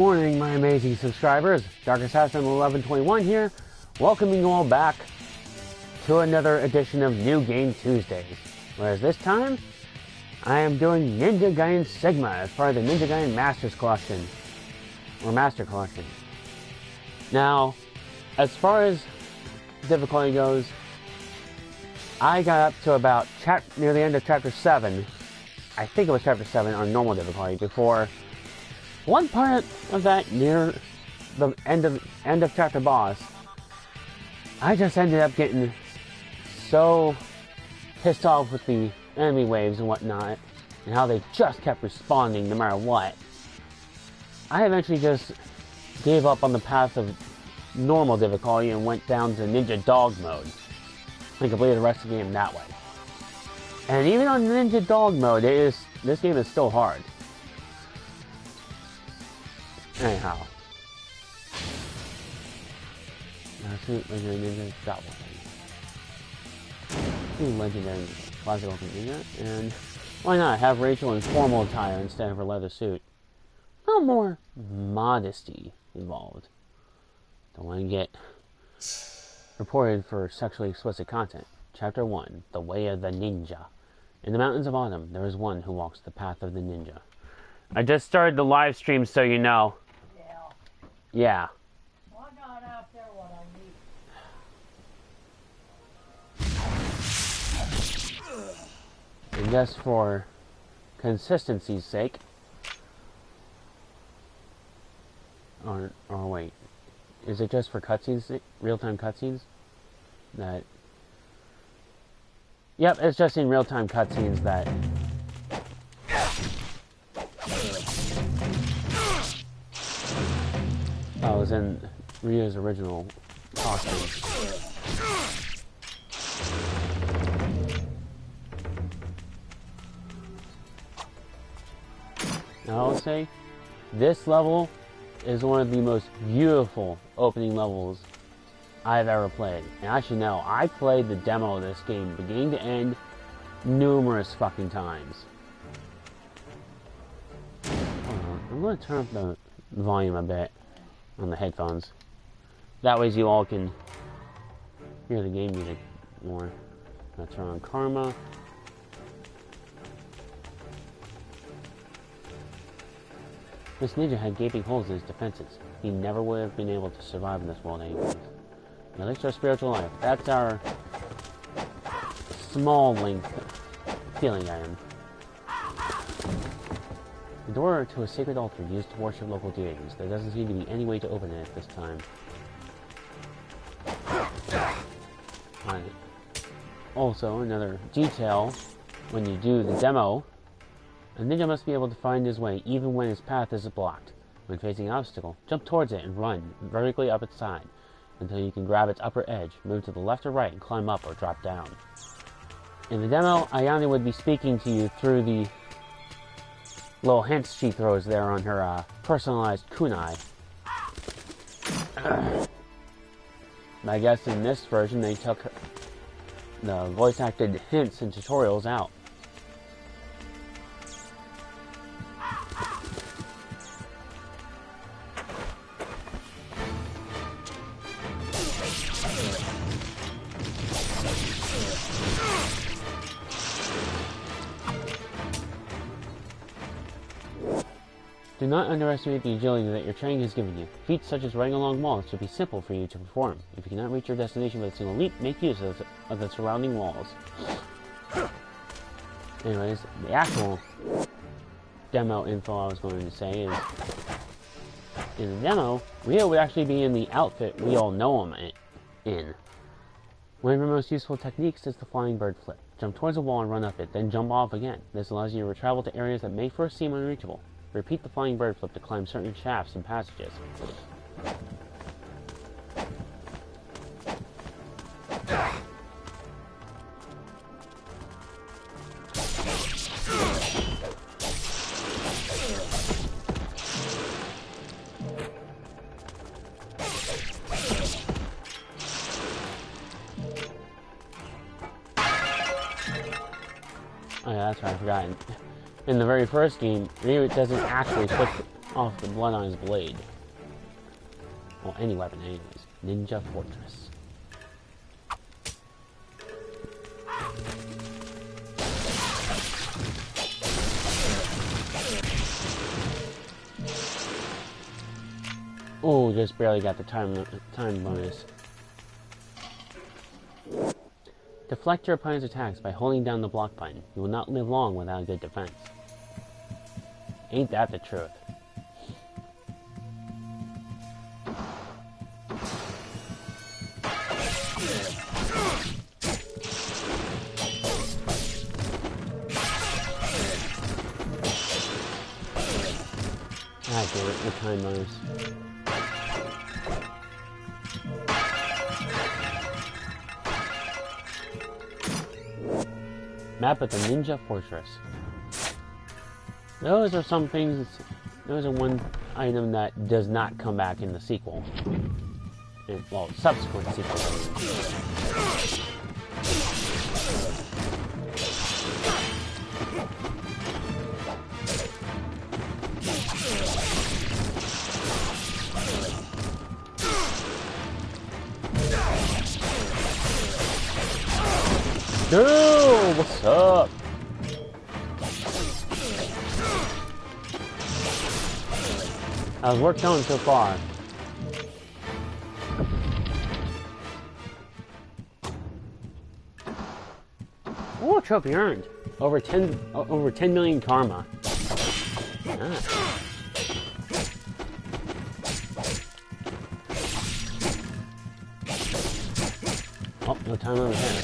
Morning, my amazing subscribers. Dark Assassin 1121 here, welcoming you all back to another edition of New Game Tuesdays. Whereas this time, I am doing Ninja Gaiden Sigma as part of the Ninja Gaiden Masters Collection, or Master Collection. Now, as far as difficulty goes, I got up to about near the end of Chapter 7. I think it was Chapter 7 on normal difficulty before one part of that near the end of chapter boss, I just ended up getting so pissed off with the enemy waves and whatnot, and how they just kept responding no matter what. I eventually just gave up on the path of normal difficulty and went down to Ninja Dog mode and completed the rest of the game that way. And even on Ninja Dog mode, this game is still hard. Anyhow. Legendary Ninja Double Two legendary classical ninja, and why not have Rachel in formal attire instead of her leather suit? A little more modesty involved. Don't want to get reported for sexually explicit content. Chapter 1, The Way of the Ninja. In the mountains of autumn, there is one who walks the path of the ninja. I just started the live stream, so you know. Yeah. Why not out there what I need? And just for consistency's sake, or wait, is it just for cutscenes, real-time cutscenes? That, yep, it's just in real-time cutscenes that I was in Ryu's original costume. Now I'll say, this level is one of the most beautiful opening levels I've ever played. And I should know, I played the demo of this game beginning to end numerous fucking times. Hold on, I'm going to turn up the volume a bit on the headphones. That way you all can hear the game music more. I'm going to turn on Karma. This ninja had gaping holes in his defenses. He never would have been able to survive in this world anyways. An elixir of spiritual life. That's our small length healing item. The door to a sacred altar used to worship local deities. There doesn't seem to be any way to open it at this time. Also, another detail, when you do the demo, a ninja must be able to find his way even when his path is blocked. When facing an obstacle, jump towards it and run vertically up its side until you can grab its upper edge, move to the left or right, and climb up or drop down. In the demo, Ayane would be speaking to you through the little hints she throws there on her personalized kunai. I guess in this version they took the voice-acted hints and tutorials out. Do not underestimate the agility that your training has given you. Feats such as running along walls should be simple for you to perform. If you cannot reach your destination with a single leap, make use of the surrounding walls. Anyways, the actual demo info I was going to say is, in the demo, Ryo would actually be in the outfit we all know him in. One of your most useful techniques is the flying bird flip. Jump towards a wall and run up it, then jump off again. This allows you to travel to areas that may first seem unreachable. Repeat the flying bird flip to climb certain shafts and passages. Oh yeah, that's right, I forgot. In the very first game, Ryu doesn't actually flip off the blood on his blade. Well, any weapon anyways. Ninja Fortress. Oh, just barely got the time bonus. Deflect your opponent's attacks by holding down the block button. You will not live long without a good defense. Ain't that the truth? Ah, damn it, the time bonus. Map of the Ninja Fortress. Those are some things, those are one item that does not come back in the sequel. Well, subsequent sequel. Dude, what's up? How's work going so far? Oh, trophy earned. Over 10 million karma. Ah. Oh, no time over here.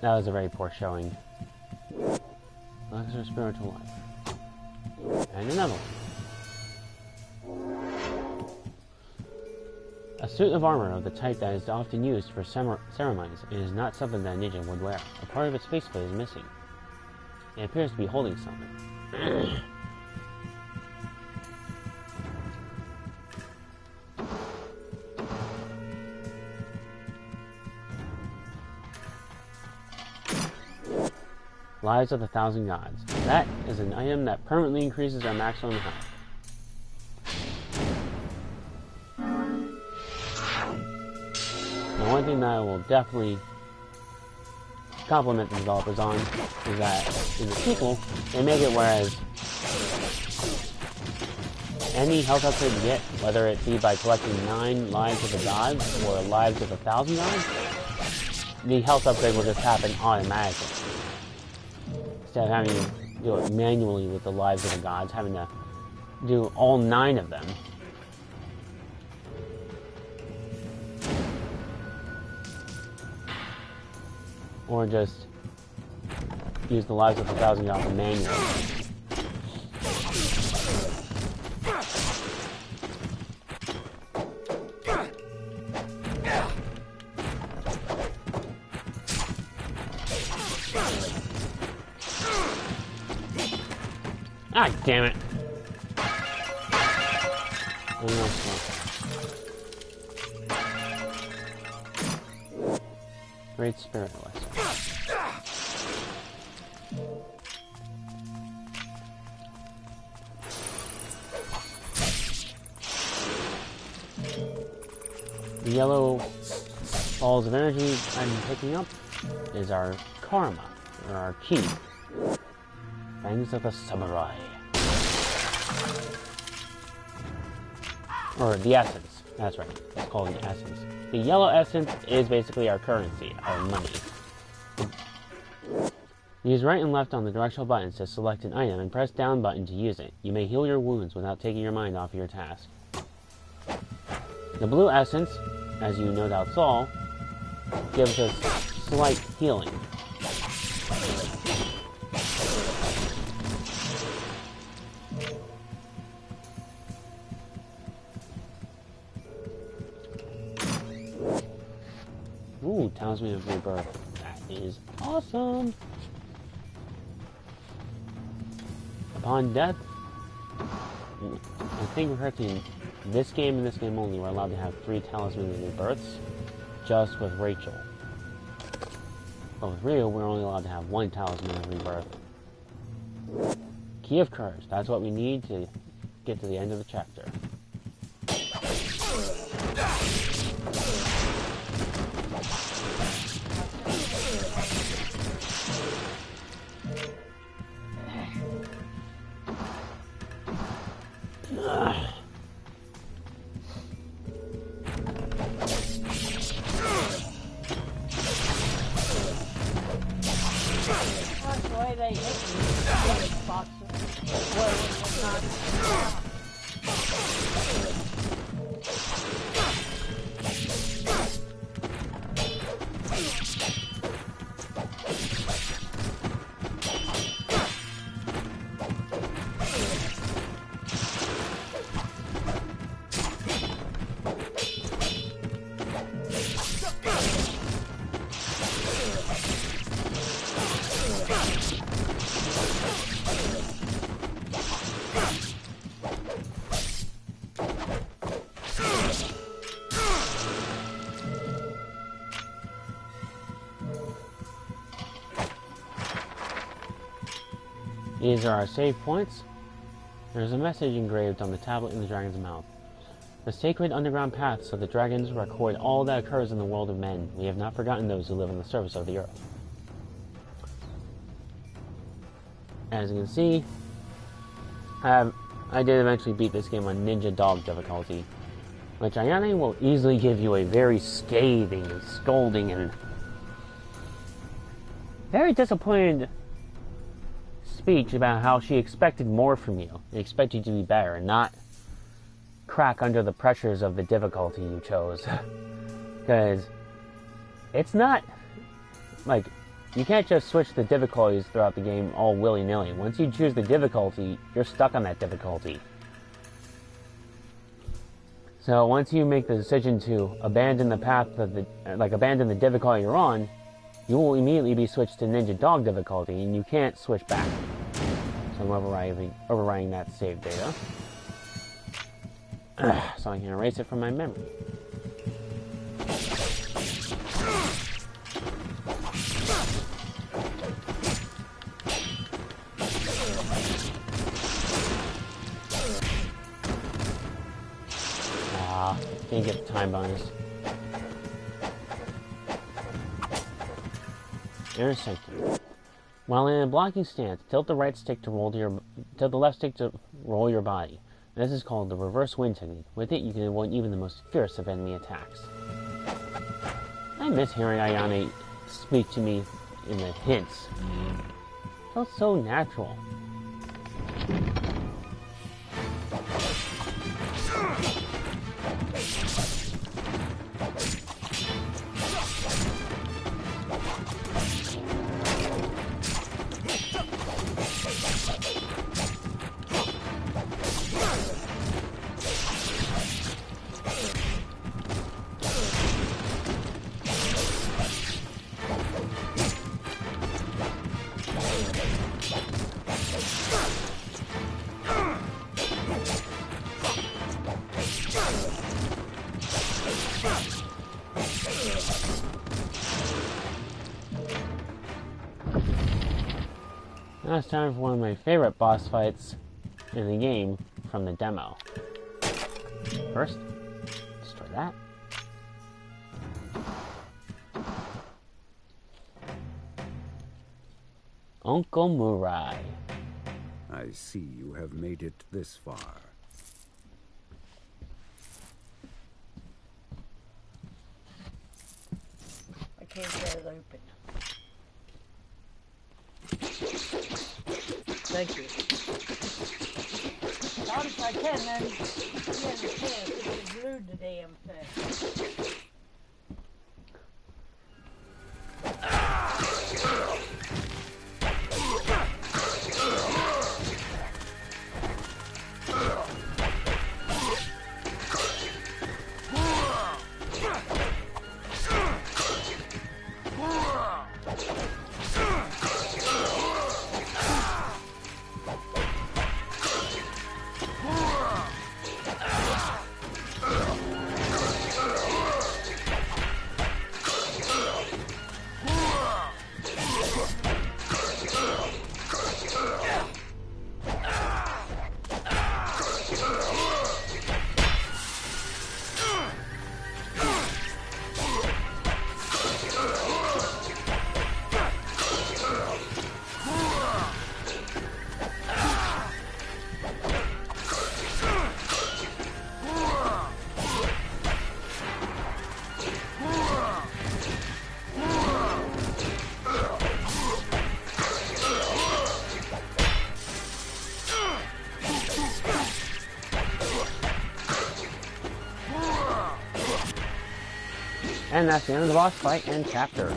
That was a very poor showing. Elixir spiritual life. And another one. A suit of armor of the type that is often used for ceremonies. It is not something that a ninja would wear. A part of its faceplate is missing. It appears to be holding something. Lives of the Thousand Gods. That is an item that permanently increases our maximum health. The one thing that I will definitely compliment the developers on is that in the sequel, they make it whereas any health upgrade you get, whether it be by collecting 9 lives of the gods or lives of 1,000 gods, the health upgrade will just happen automatically. Instead of having to do it manually with the lives of the gods, having to do all 9 of them. Or just use the lives of 1,000 gods manually. Ah, damn it. Great Spirit Lesson. The yellow balls of energy I'm picking up is our karma, or our ki. Fangs of the Samurai. Or the essence. That's right. It's called the essence. The yellow essence is basically our currency, our money. Use right and left on the directional buttons to select an item and press down button to use it. You may heal your wounds without taking your mind off your task. The blue essence, as you no doubt saw, gives us slight healing. Ooh, Talisman of Rebirth. That is awesome! Upon death, I think we're correctly, in this game and this game only, we're allowed to have 3 Talisman of Rebirths, just with Rachel. But with Rio, we're only allowed to have one Talisman of Rebirth. Key of Courage. That's what we need to get to the end of the chapter. These are our save points. There's a message engraved on the tablet in the dragon's mouth. The sacred underground paths of the dragons record all that occurs in the world of men. We have not forgotten those who live on the surface of the earth. As you can see, I did eventually beat this game on Ninja Dog difficulty, which Ayane will easily give you a very scathing and scolding and very disappointed speech about how she expected more from you. They expect you to be better and not crack under the pressures of the difficulty you chose. Because it's not like you can't just switch the difficulties throughout the game all willy-nilly. Once you choose the difficulty, you're stuck on that difficulty. So once you make the decision to abandon the path of abandon the difficulty you're on, you will immediately be switched to Ninja Dog difficulty, and you can't switch back. So I'm overriding that save data. So I can erase it from my memory. Didn't get the time bonus. Intersection. While in a blocking stance, tilt the left stick to roll your body. This is called the reverse wind technique. With it, you can avoid even the most fierce of enemy attacks. I miss hearing Ayane speak to me in the hints. It felt so natural. Now it's time for one of my favorite boss fights in the game from the demo. First, destroy that. Uncle Murai. I see you have made it this far. I can't get it open. Thank you. Not if I can, then yeah, the chance if you glued the damn thing. And that's the end of the boss fight and chapter.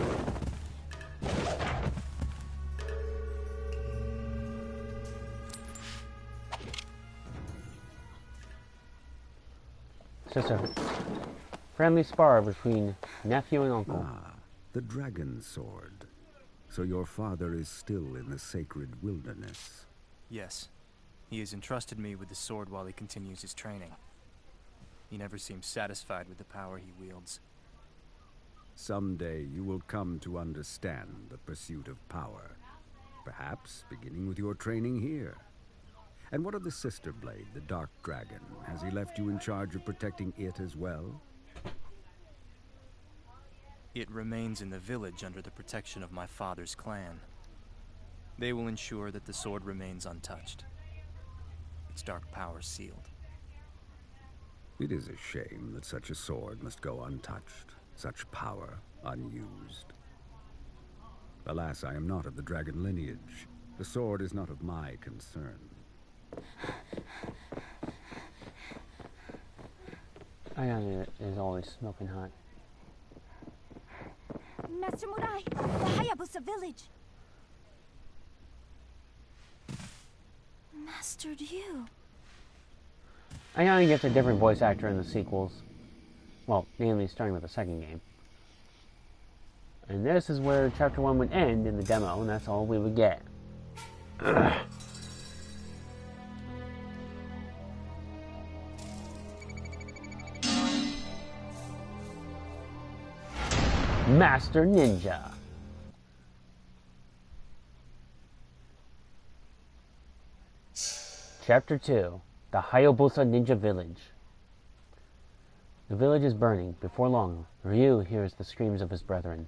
It's just a friendly spar between nephew and uncle. Ah, the dragon sword. So your father is still in the sacred wilderness. Yes. He has entrusted me with the sword while he continues his training. He never seems satisfied with the power he wields. Someday you will come to understand the pursuit of power. Perhaps beginning with your training here. And what of the sister blade, the Dark Dragon? Has he left you in charge of protecting it as well? It remains in the village under the protection of my father's clan. They will ensure that the sword remains untouched. Its dark power sealed. It is a shame that such a sword must go untouched, such power unused. Alas, I am not of the dragon lineage. The sword is not of my concern. Ayane is always smoking hot. Master Murai, the Hayabusa village. Master Ryu. Ayane gets a different voice actor in the sequels. Well, mainly starting with the second game. And this is where Chapter 1 would end in the demo, and that's all we would get. Master Ninja. Chapter 2. The Hayabusa Ninja Village. The village is burning. Before long, Ryu hears the screams of his brethren.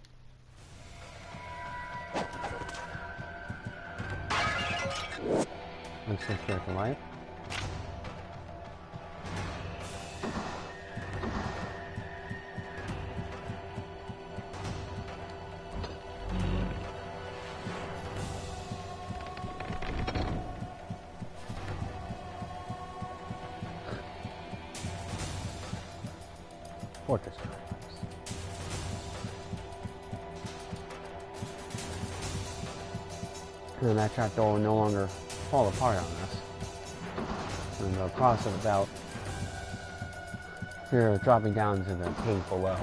Once the spirit to life. Fortress Crimes. And that chapter will no longer fall apart on us. And they'll cross it without fear of dropping down to the cave below.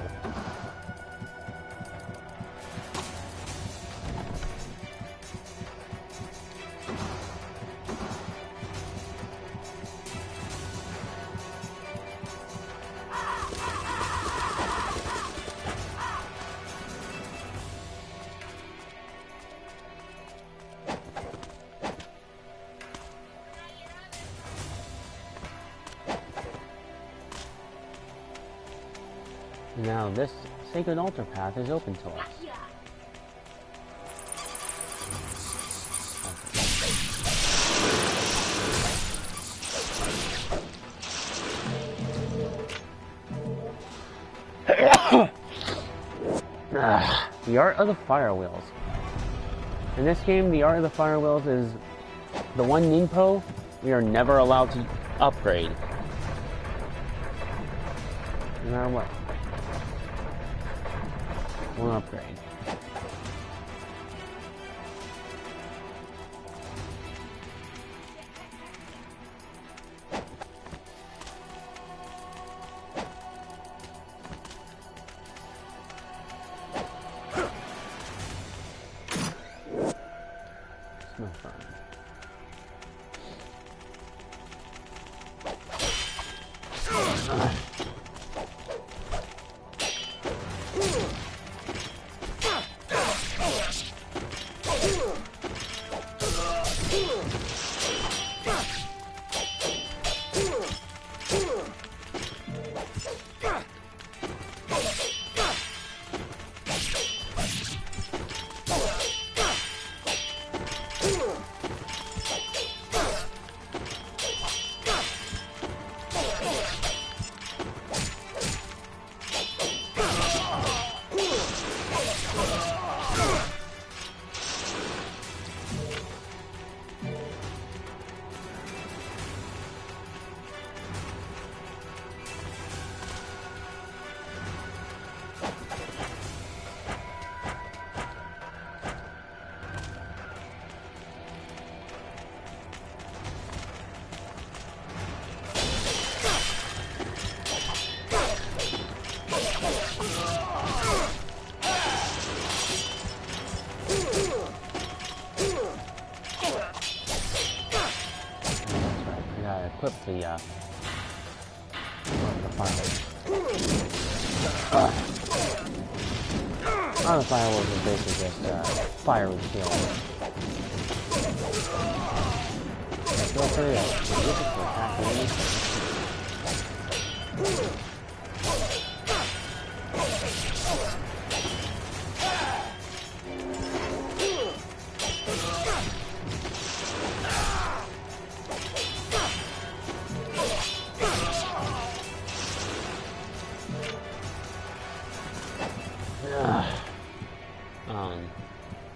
Now this sacred altar path is open to us. The Art of the Fire Wheels. In this game, the Art of the Fire Wheels is the one ninpo we are never allowed to upgrade. No matter what. One upgrade. Snow fun. equip the fire. All the fireworks is basically just fiery shield. Feel free to use it to attack enemies.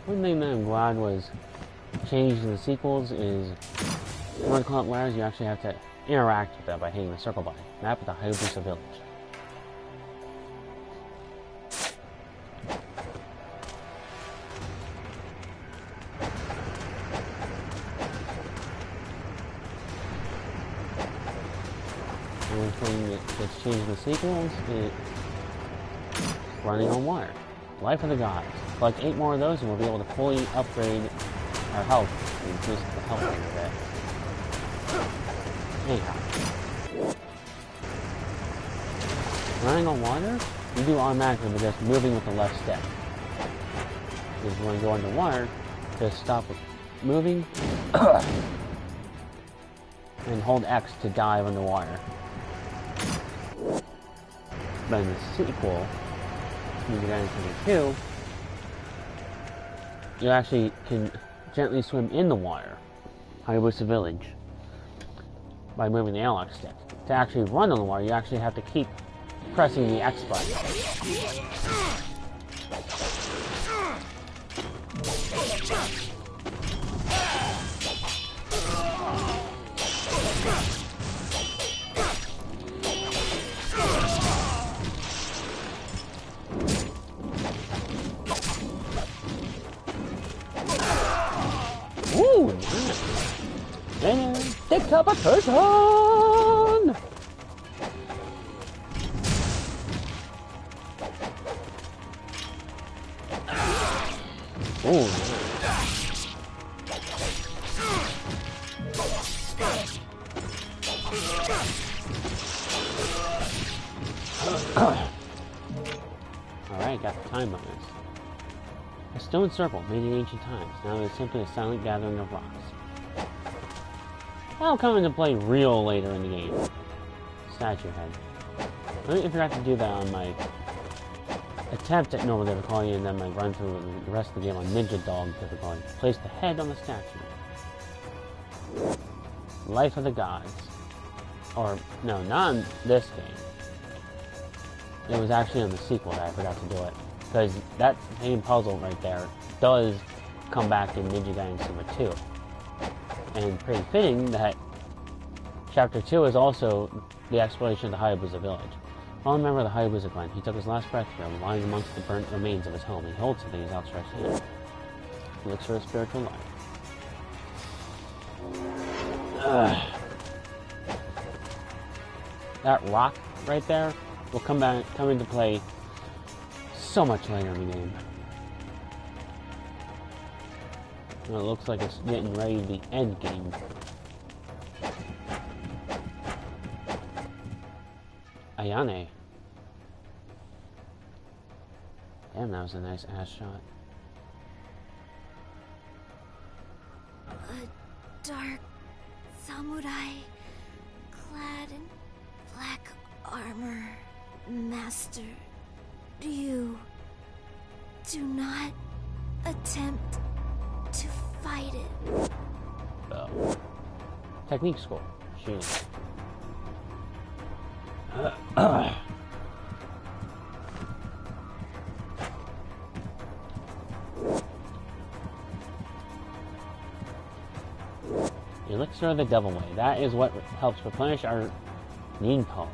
One thing that I'm glad was changed in the sequels is when you climb up ladders, you actually have to interact with them by hitting the circle button. Map with the Hayabusa village. And one thing that's changed in the sequels is running on water. Life of the Gods. Collect 8 more of those and we'll be able to fully upgrade our health and increase the health a bit. Anyhow. Running on water, you do automatically by just moving with the left step. Because when you go underwater, just stop moving and hold X to dive underwater. But in the sequel, you get into 2, you actually can gently swim in the water, Hayabusa Village, by moving the analog stick. To actually run on the water, you actually have to keep pressing the X button. Ooh, nice. And decapitation! Ooh, nice. Alright, got the time bonus. A stone circle made in ancient times. Now it is simply a silent gathering of rocks. That'll come into play real later in the game. Statue head. I think I forgot to do that on my attempt at normal difficulty and then my run through the rest of the game on Ninja Dog difficulty. Place the head on the statue. Life of the Gods. Or, no, not in this game. It was actually on the sequel that I forgot to do it. Because that same puzzle right there does come back in Ninja Gaiden Super 2. And pretty fitting that Chapter 2 is also the exploration of the Hayabusa village. One member of the Hayabusa clan, he took his last breath here, lying amongst the burnt remains of his home. He holds something in his outstretched hand. He looks for a spiritual life. That rock right there will come into play so much later in the game. Well, it looks like it's getting ready to be end game. Ayane. Damn, that was a nice ass shot. A dark samurai clad in black armor. Master, you do not attempt to fight it. Oh. Technique school. Shooting. Elixir of the Devil Way. That is what helps replenish our Ninpo.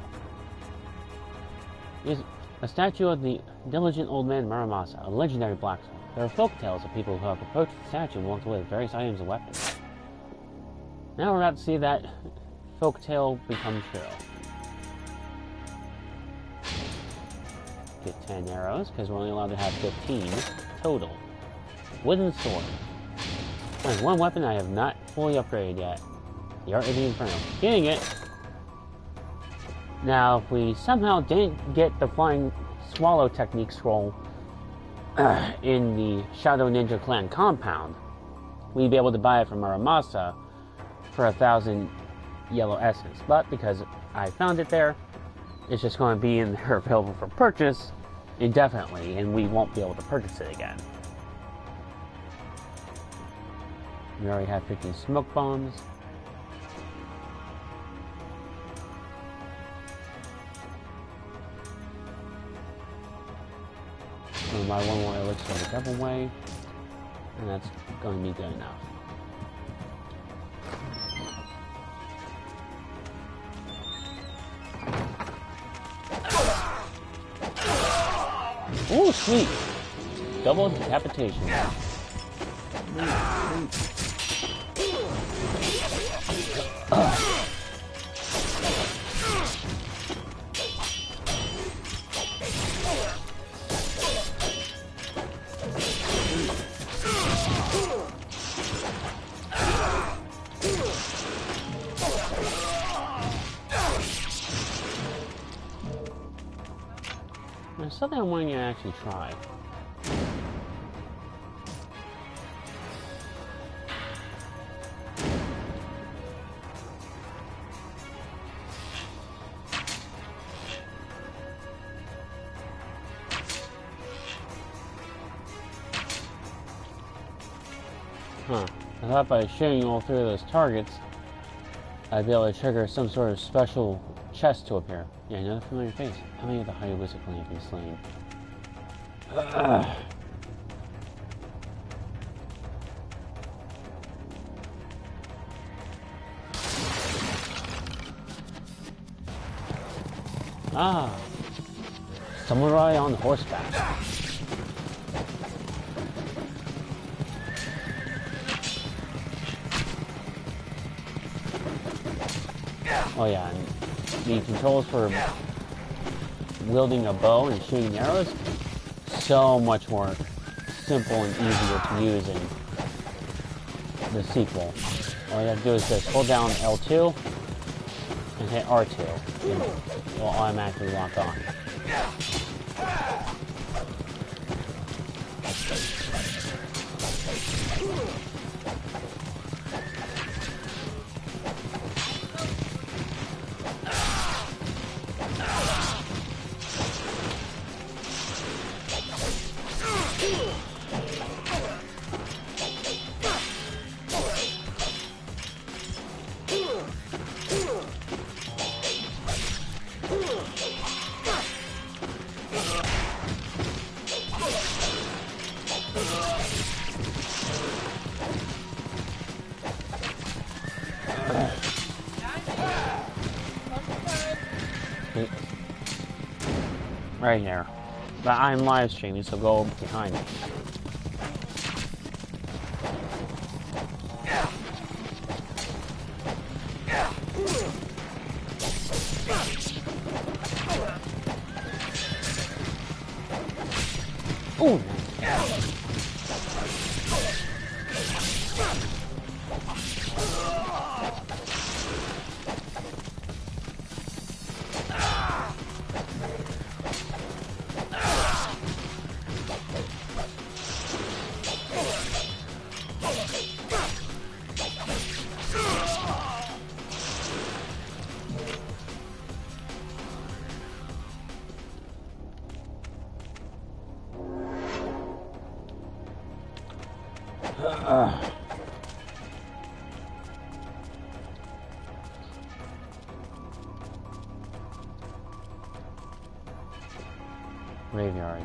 Is a statue of the diligent old man Muramasa, a legendary blacksmith. There are folk tales of people who have approached the statue and walked away with various items and weapons. Now we're about to see that folk tale become true. Get 10 arrows, because we're only allowed to have 15 total. Wooden sword. There's one weapon I have not fully upgraded yet. The Art of the Inferno. Getting it. Now, if we somehow didn't get the Flying Swallow Technique scroll in the Shadow Ninja Clan compound, we'd be able to buy it from Aramasa for 1,000 yellow essence. But because I found it there, it's just going to be in there available for purchase indefinitely, and we won't be able to purchase it again. We already have 15 smoke bombs. We'll buy one more elixir of the Devil Way, and that's going to be good enough. Ooh, sweet! Double decapitation. There's something I'm wanting to actually try. Huh. I thought by shooting all three of those targets, I'd be able to trigger some sort of special chest to appear. Yeah, another familiar face. How many of the Hayabusa clan have been slain? Ah! Samurai on horseback. Oh yeah, and the controls for wielding a bow and shooting arrows, so much more simple and easier to use in the sequel. All you have to do is just hold down L2 and hit R2, and it will automatically lock on. Right here. But I'm live streaming, so go behind me. Ooh. Graveyard.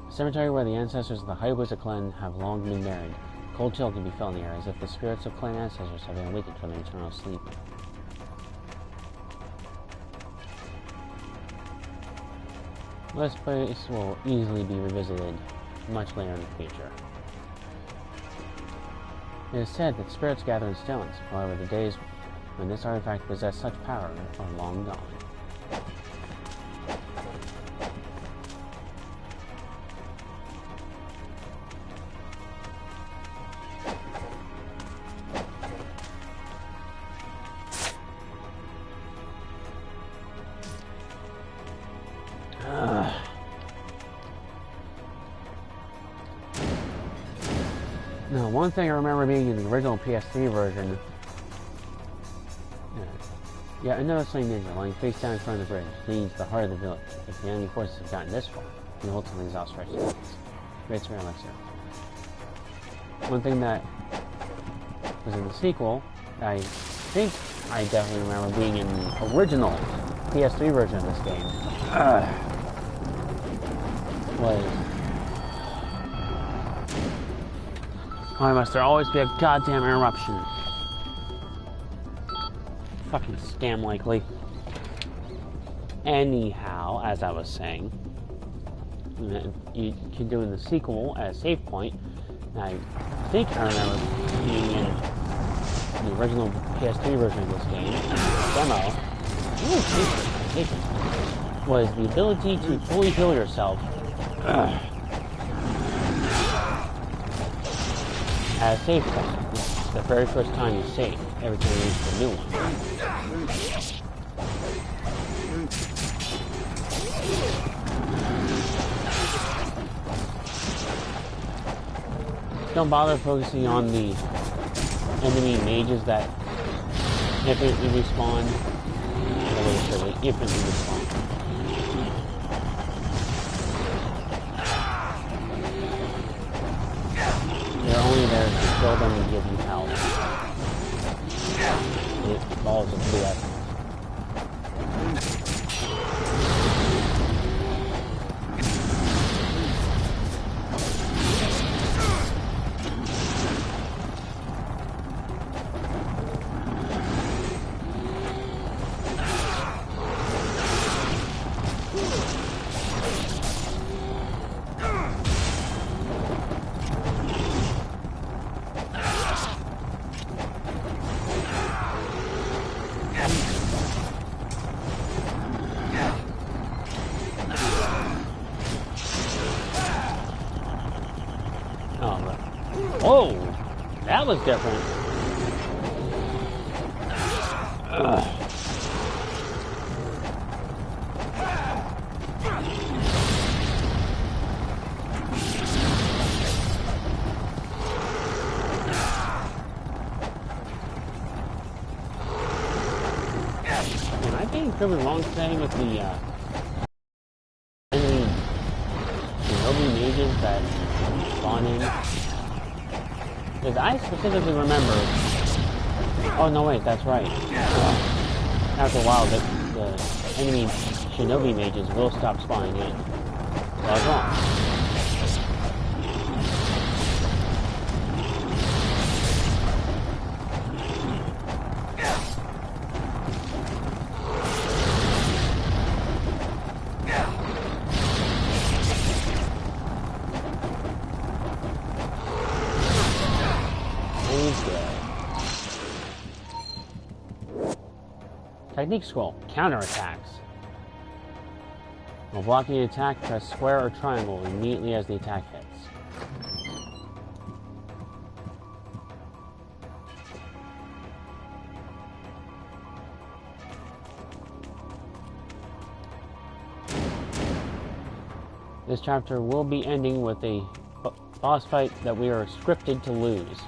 Cemetery where the ancestors of the Hayabusa clan have long been buried. Cold chill can be felt in the air, as if the spirits of clan ancestors have been awakened from their eternal sleep. This place will easily be revisited much later in the future. It is said that spirits gather in stones. However, the days when this artifact possessed such power are long gone. Now, one thing I remember being in the original PS3 version. Yeah, another Slain Ninja lying face down in front of the bridge leads to the heart of the village. If the enemy forces have gotten this far, you ultimately exhaust stretched hands. Great Spirit Elixir. One thing that was in the sequel, I think I definitely remember being in the original PS3 version of this game. Was why must there always be a goddamn interruption? Fucking scam likely. Anyhow, as I was saying, you can do in the sequel as a save point. I think I remember being in the original PS3 version of this game, demo, was the ability to fully heal yourself as a save point. It's the very first time you save, every time you use the new one. Don't bother focusing on the enemy mages that infinitely respawn. Infinitely respawn. They're only there to kill them and give you health. It falls into the essence. Oh, that was different. Am I being proven wrong today with the enemy shinobi mages that spawn in? Because I specifically remember... Oh, no, wait, that's right. After a while, the enemy shinobi mages will stop spawning in. So I was wrong. Technique scroll. Counterattacks. While blocking an attack, press square or triangle immediately as the attack hits. This chapter will be ending with a boss fight that we are scripted to lose.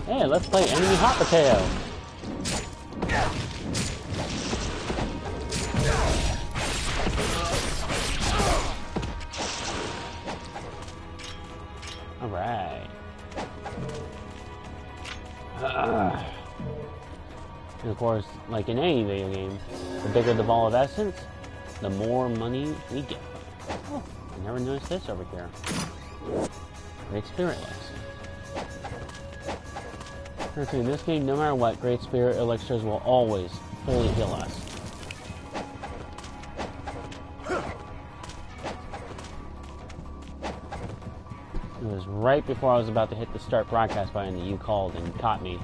Hey, let's play enemy hot potato. Alright. And of course, like in any video game, the bigger the ball of essence, the more money we get. Oh, I never noticed this over here. Great Spirit Elixir. Okay, in this game, no matter what, Great Spirit Elixirs will always fully heal us. It was right before I was about to hit the start broadcast button that you called and caught me.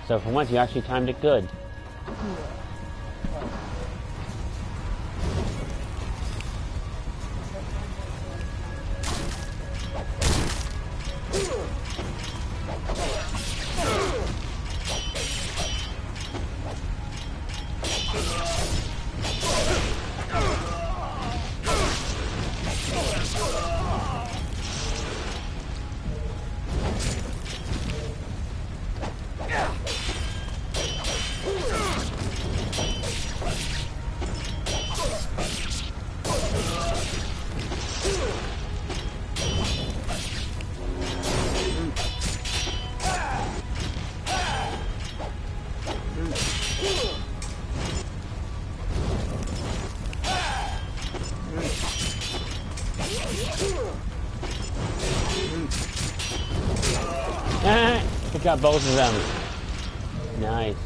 So for once, you actually timed it good. Pick up both of them. Nice.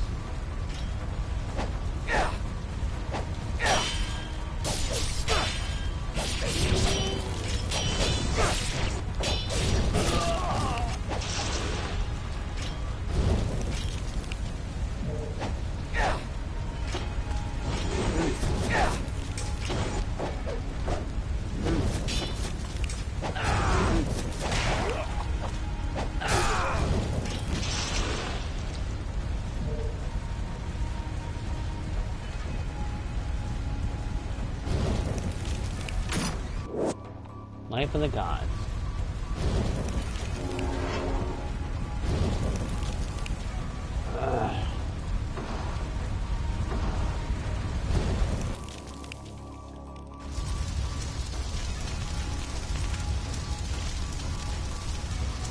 Life of the gods.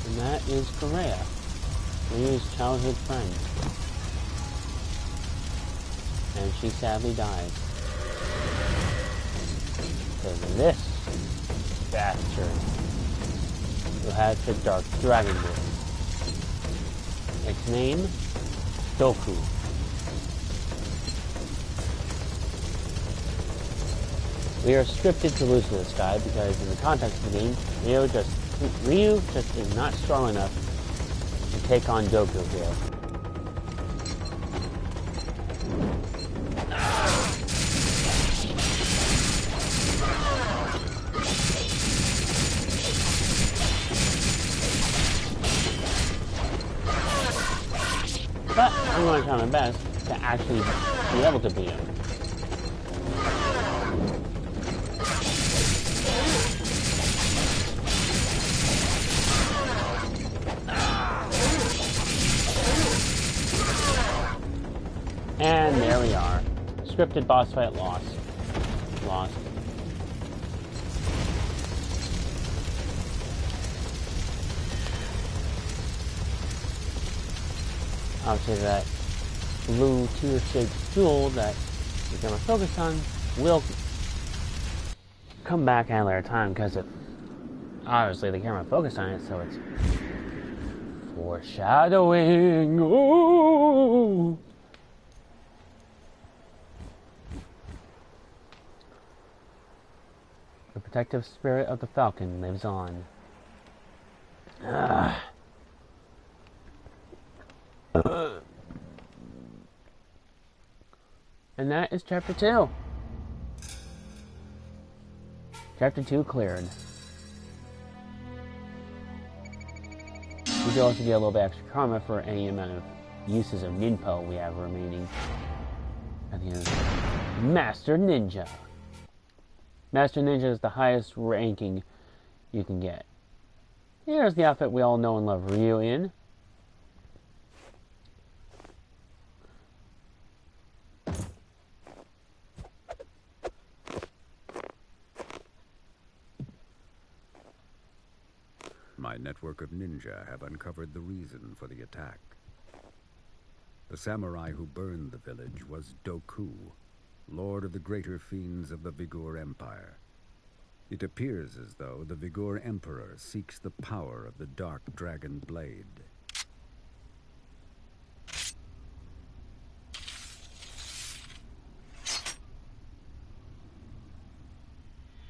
And that is Correa, Ryu's childhood friend. And she sadly dies. So this bastard who has the Dark Dragon Blade. Its name, Doku. We are scripted to lose to this guy because in the context of the game, Ryu just is not strong enough to take on Doku here. But I'm going to try my best to actually be able to beat him. And there we are. Scripted boss fight lost. Lost. Obviously that blue tear-shaped jewel that the camera focused on will come back at a later time because it obviously the camera focused on it, so it's foreshadowing. Ooh. The protective spirit of the Falcon lives on. And that is Chapter 2. Chapter 2 cleared. We do also get a little bit extra karma for any amount of uses of Ninpo we have remaining. At the end of Master Ninja. Master Ninja is the highest ranking you can get. Here's the outfit we all know and love Ryu in. My network of ninja have uncovered the reason for the attack. The samurai who burned the village was Doku, lord of the greater fiends of the Vigor Empire. It appears as though the Vigor Emperor seeks the power of the Dark Dragon Blade.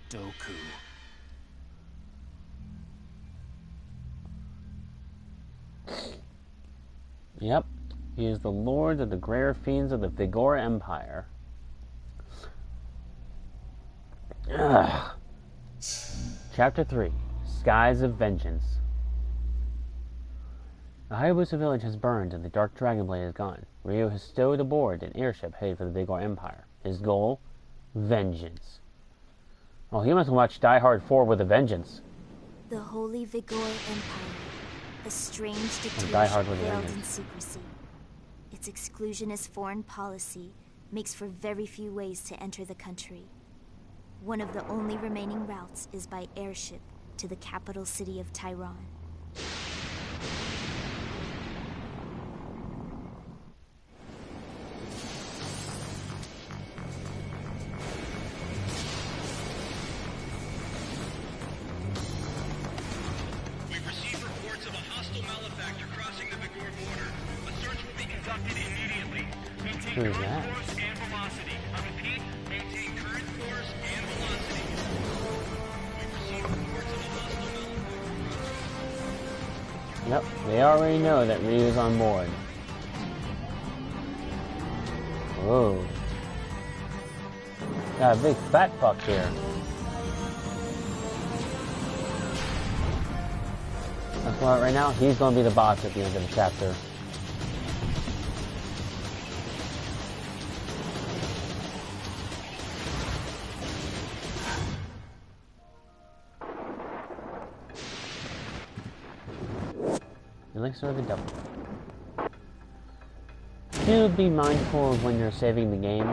Doku. Yep, he is the lord of the greater fiends of the Vigor Empire. Ugh. Chapter 3, Skies of Vengeance. The Hayabusa village has burned and the Dark Dragon Blade is gone. Ryu has stowed aboard an airship headed for the Vigor Empire. His goal? Vengeance. Oh, he must watch Die Hard 4 with a vengeance. The Holy Vigor Empire. A strange Die Hard dictatorship with a veiled in vengeance. secrecy. Its exclusionist foreign policy makes for very few ways to enter the country. One of the only remaining routes is by airship to the capital city of Tehran. We've received reports of a hostile malefactor crossing the Vigor Who's that? Yep, they already know that Ryu's on board. Whoa. Got a big fat fuck here. That's why right now he's gonna be the boss at the end of the chapter. Elixir of the Devil. Do be mindful of when you're saving the game,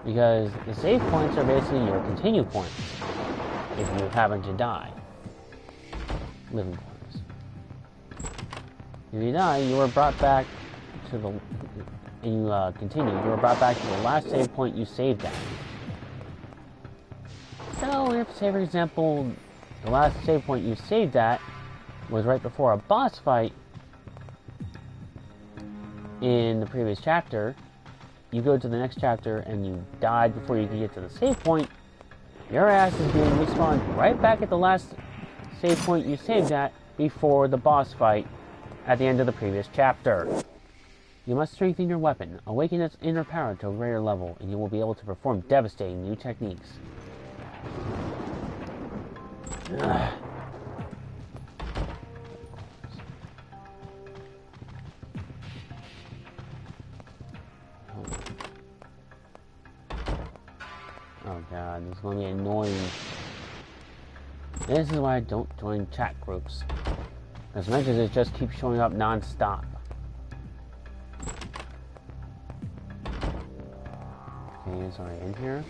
because the save points are basically your continue points if you happen to die. Living points. If you die, you are brought back to the... and you continue, you are brought back to the last save point you saved at. So, if, say for example, the last save point you saved at was right before a boss fight in the previous chapter, you go to the next chapter and you died before you can get to the save point, your ass is being respawned right back at the last save point you saved at before the boss fight at the end of the previous chapter. You must strengthen your weapon, awaken its inner power to a greater level, and you will be able to perform devastating new techniques. Ugh. Oh god, this is going to be annoying. This is why I don't join chat groups. As much as it just keeps showing up non-stop. Okay, it's already in here.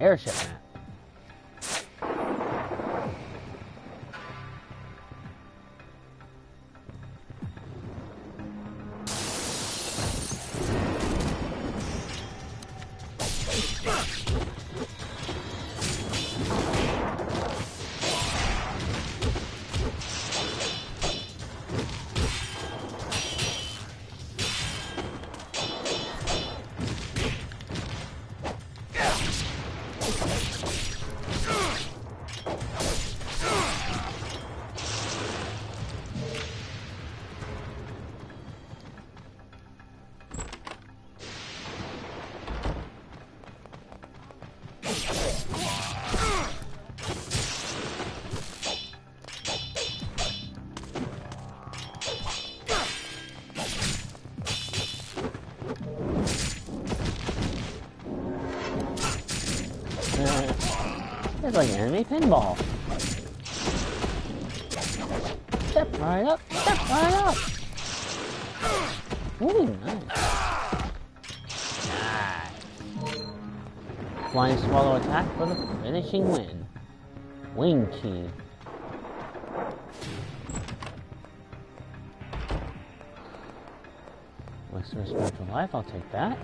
Airship map. It's like anime pinball. Step right up, step right up. Ooh, nice. Nice. Flying swallow attack for the finishing win. Wing key. Elixir of spiritual life, I'll take that.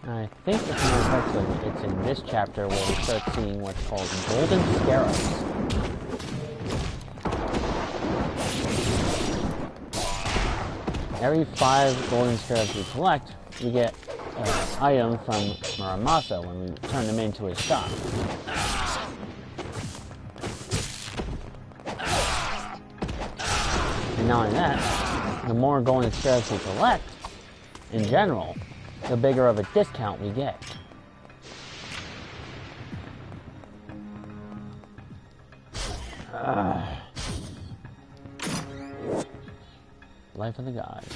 I think if you remember correctly, it's in this chapter where we start seeing what's called golden scarabs. Every 5 golden scarabs we collect, we get an item from Muramasa when we turn them into his shop. And not only that, the more golden scarabs we collect, in general, the bigger of a discount we get. Life of the Gods.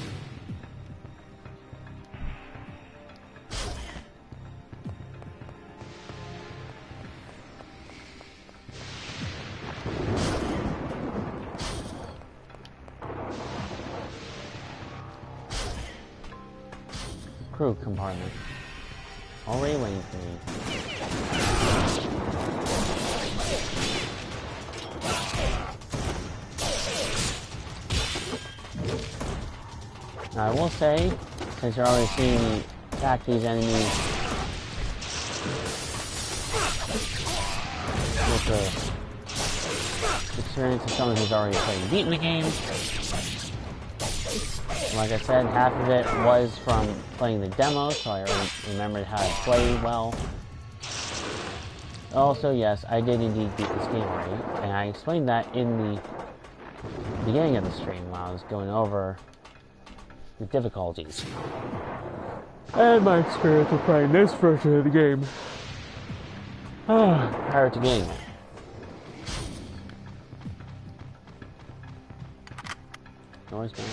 crew compartment. Already waiting for me. Now, I will say, since you're already seeing me attack these enemies with the experience of someone who's already played and beaten the game, like I said, half of it was from playing the demo, so I already remembered how to play well. Also, yes, I did indeed beat this game already, and I explained that in the beginning of the stream while I was going over the difficulties and my experience with playing this version of the game prior to getting it. Noise going.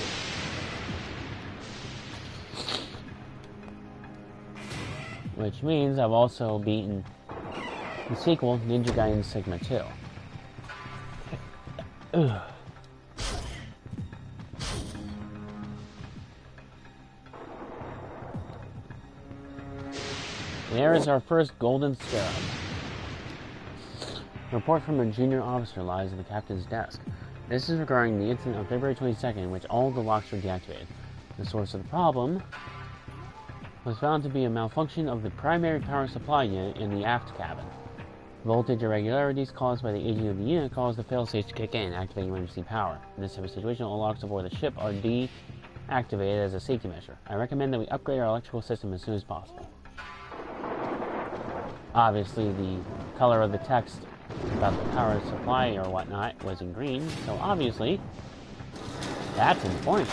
Which means I've also beaten the sequel, Ninja Gaiden Sigma 2. There is our first golden scarab. A report from a junior officer lies on the captain's desk. This is regarding the incident on February 22nd in which all the locks were deactivated. The source of the problem was found to be a malfunction of the primary power supply unit in the aft cabin. Voltage irregularities caused by the aging of the unit caused the failsafe to kick in, activating emergency power. In this type of situation, all locks aboard the ship are deactivated as a safety measure. I recommend that we upgrade our electrical system as soon as possible. Obviously, the color of the text about the power supply or whatnot was in green, so obviously, that's important.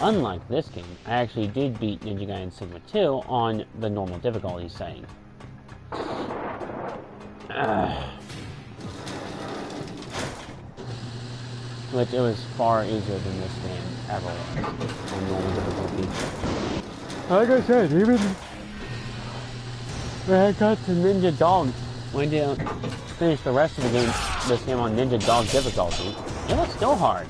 Unlike this game, I actually did beat Ninja Gaiden Sigma 2 on the normal difficulty setting. Which it was far easier than this game ever was on normal difficulty. Like I said, even when I got to Ninja Dog, when I finished the rest of the game, this game on Ninja Dog difficulty, it was still hard.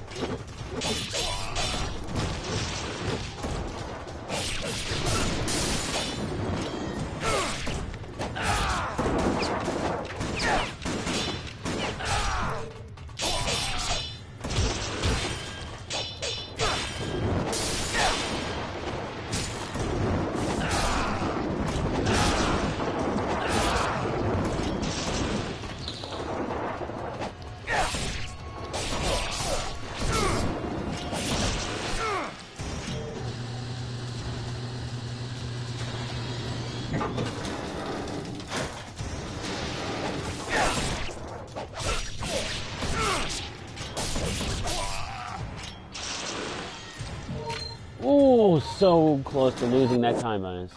Oh, so close to losing that time bonus.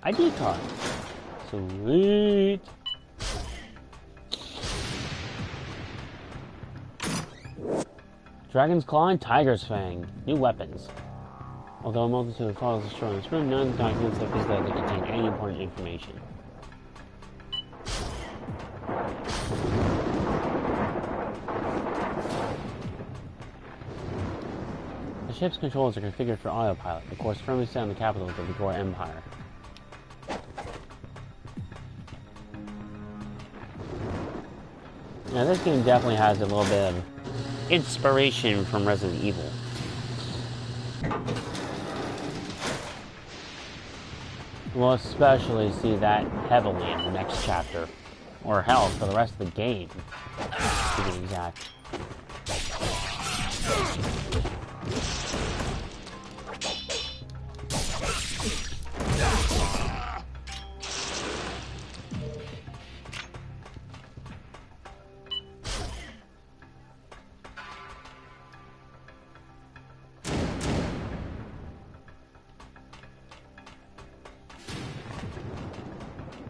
I did caught. Sweet. Dragon's Claw and Tiger's Fang. New weapons. Although a multitude of files are stored in this room, none of the documents that physically contain any important information. The ship's controls are configured for autopilot, the course firmly set on the capital of the Gore Empire. Now this game definitely has a little bit of inspiration from Resident Evil. We'll especially see that heavily in the next chapter. Or hell, for the rest of the game, to be exact.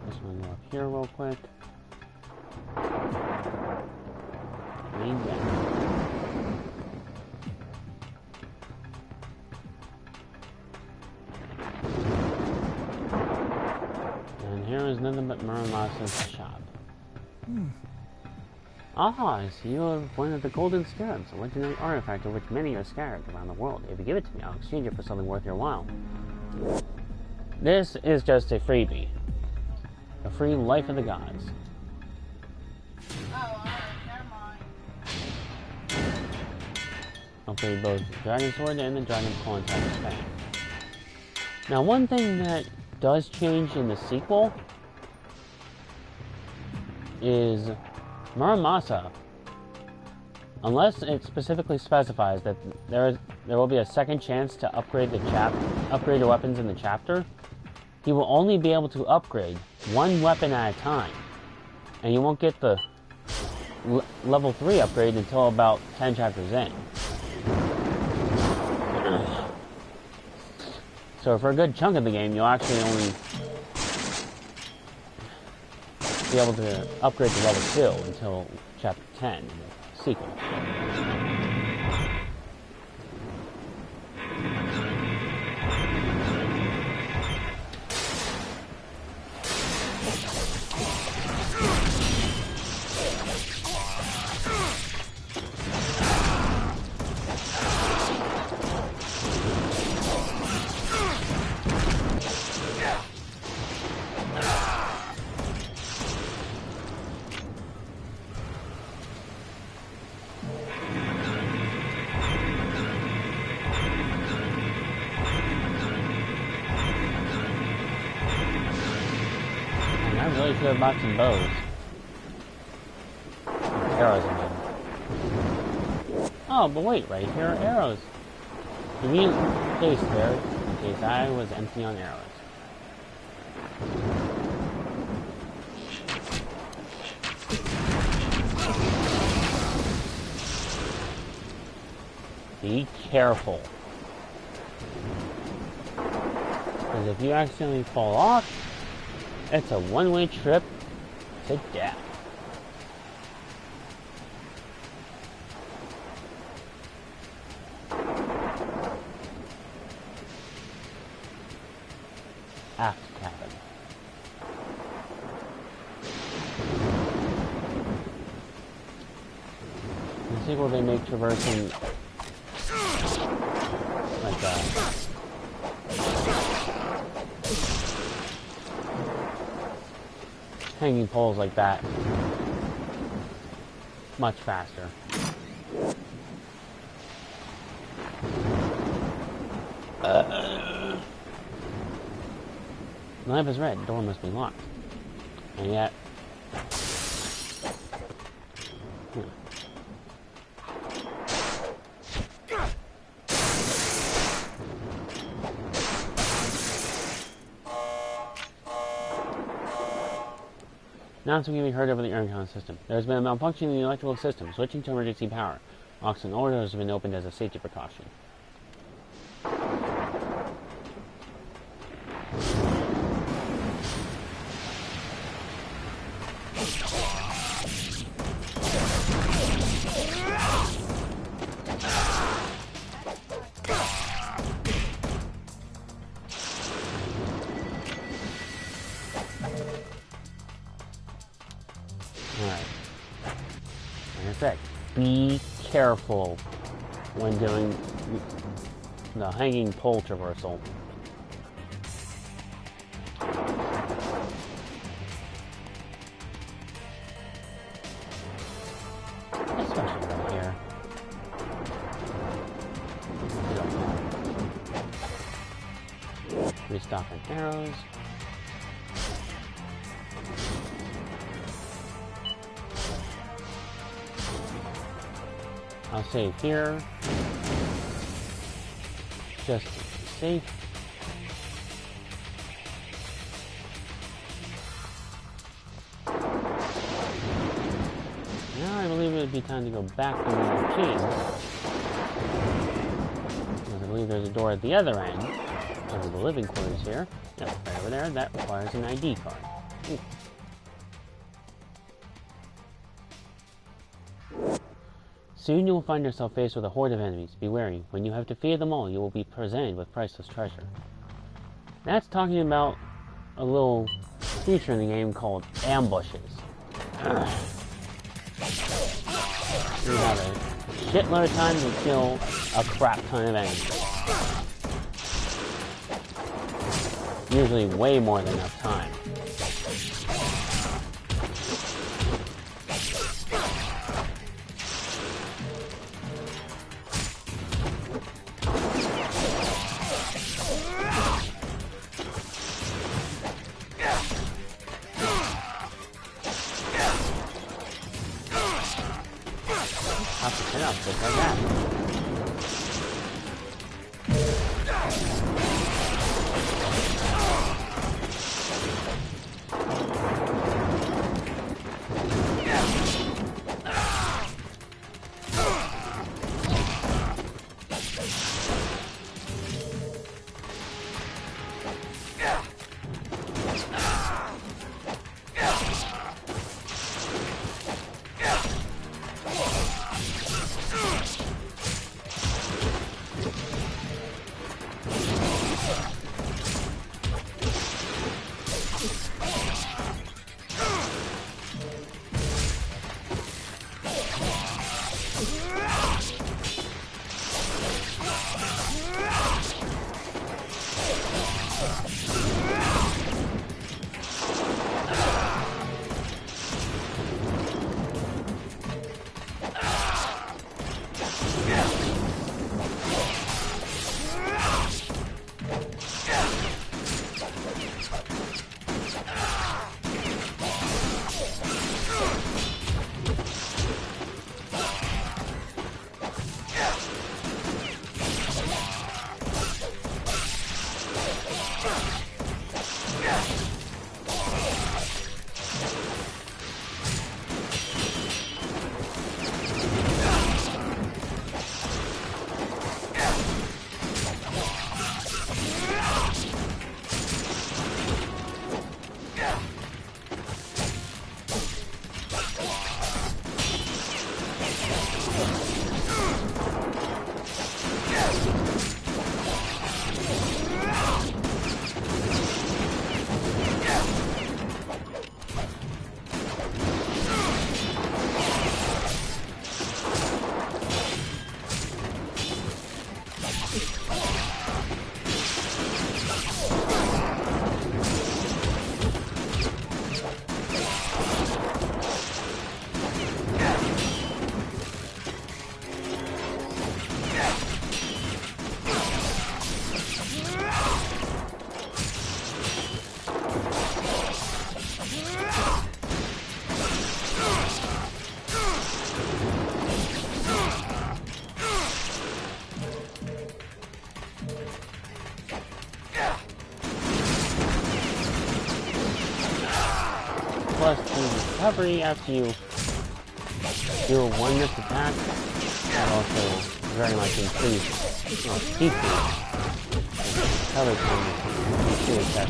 Just gonna go up here real quick. Main down. And here is nothing but Muramasa's shop. Ah, I see you have one of the golden scarabs, a legendary artifact of which many are scattered around the world. If you give it to me, I'll exchange it for something worth your while. This is just a freebie. A free Life of the Gods. Oh, alright, never mind. Upgrade both the Dragon Sword and the Dragon Claw inside his fang. Now, one thing that does change in the sequel is Muramasa, unless it specifically specifies that there will be a second chance to upgrade the weapons in the chapter, he will only be able to upgrade one weapon at a time, and you won't get the level 3 upgrade until about 10 chapters in. So for a good chunk of the game, you'll actually only be able to upgrade to level 2 until chapter 10 in the sequel. I really should have bought some bows. Arrows, I mean. Oh, but wait, right here are arrows. Convenient place there, in case I was empty on arrows. Be careful. Because if you accidentally fall off, it's a one-way trip to death. Aft cabin. In the sequel, they make traversing like that. Hanging poles like that much faster. The lamp is red. The door must be locked. And yet... Announcement can be heard over the intercom system. There has been a malfunction in the electrical system. Switching to emergency power. Oxygen orders have been opened as a safety precaution. Alright. Like I said, be careful when doing the hanging pole traversal. Especially right here. Restocking arrows. I'll save here, just to be safe. Now I believe it would be time to go back to the machine, because I believe there's a door at the other end of the living quarters here. Yep, right over there. That requires an ID card. Ooh. Soon you will find yourself faced with a horde of enemies. Be wary. When you have defeated them all, you will be presented with priceless treasure. That's talking about a little feature in the game called ambushes. you have a shitload of time to kill a crap ton of enemies. Usually way more than enough time. Have to pin up just like that. Plus the recovery after you do a one-miss attack, that also very much increase, well, decrease recovery time to attack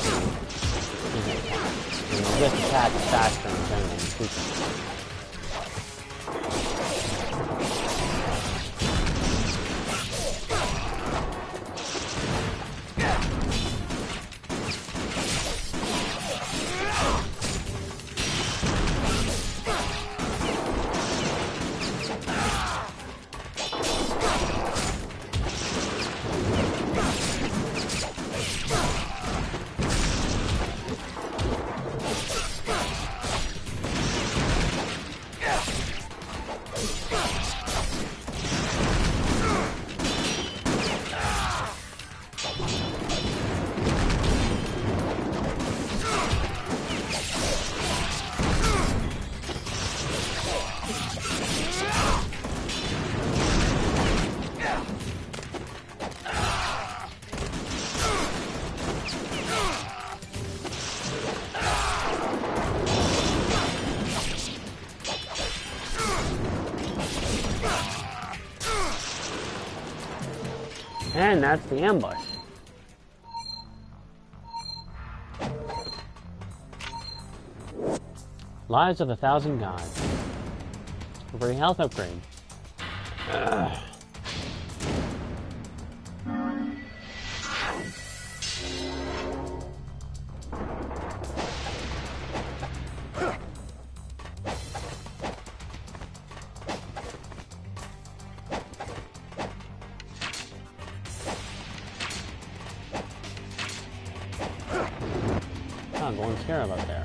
and you just attack faster in general than frequently. And that's the ambush. Lives of 1,000 Gods. A free health upgrade. Ugh. golden scarab up there.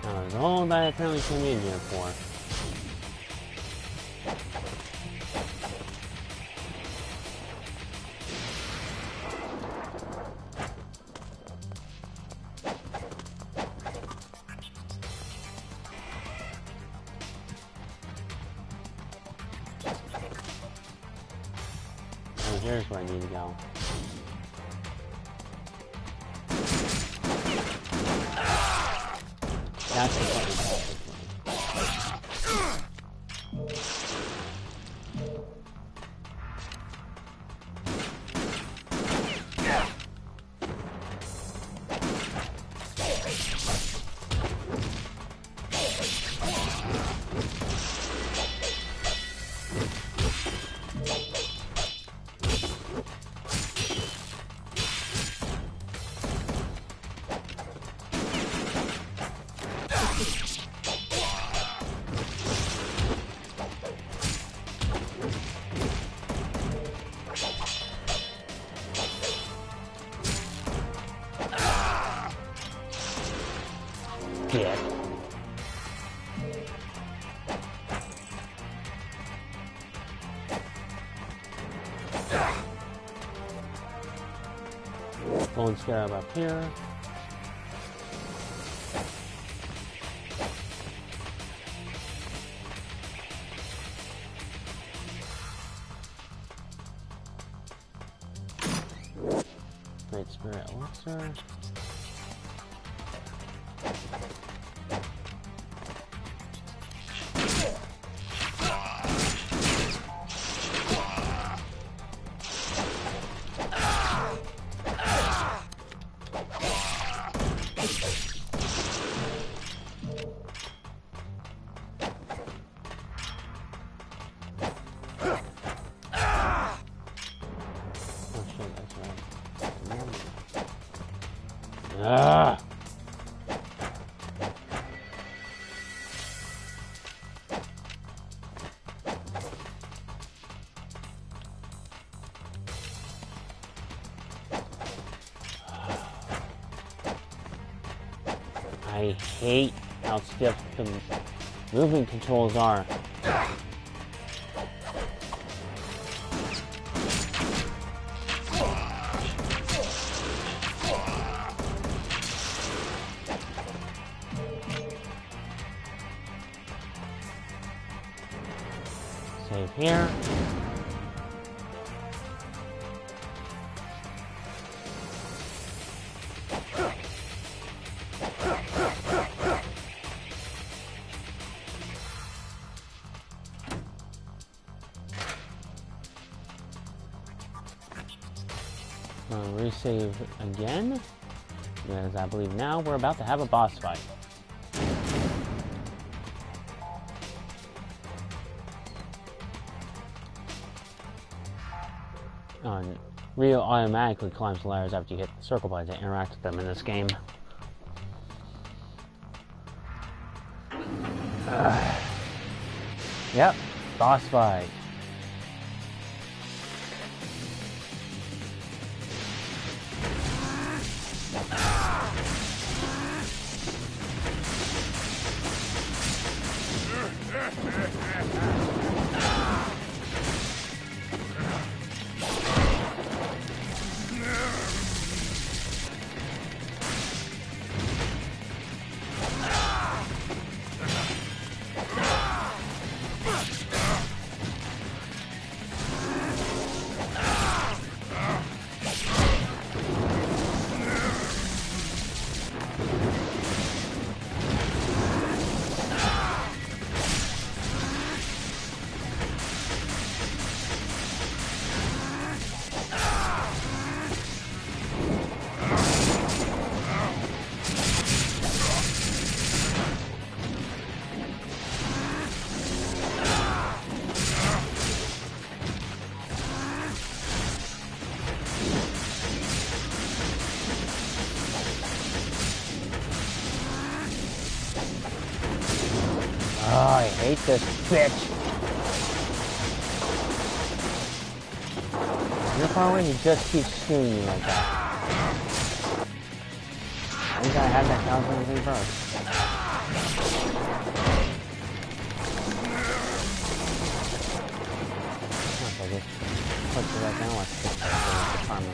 Now, there's all that I apparently came in here for. Oh, here's where I need to go. That's the button. Get. Golden scarab up here. Great spirit elixir. Ah! I hate how stiff the movement controls are. Save here. Resave again, because I believe now we're about to have a boss fight. Rio automatically climbs the ladders after you hit the circle buttons to interact with them in this game. Yep, boss fight. I hate this bitch. You're far away, he just keeps shooting you like that. I think I had that counseling thing first. Okay, just push it right down. Let's just the farm and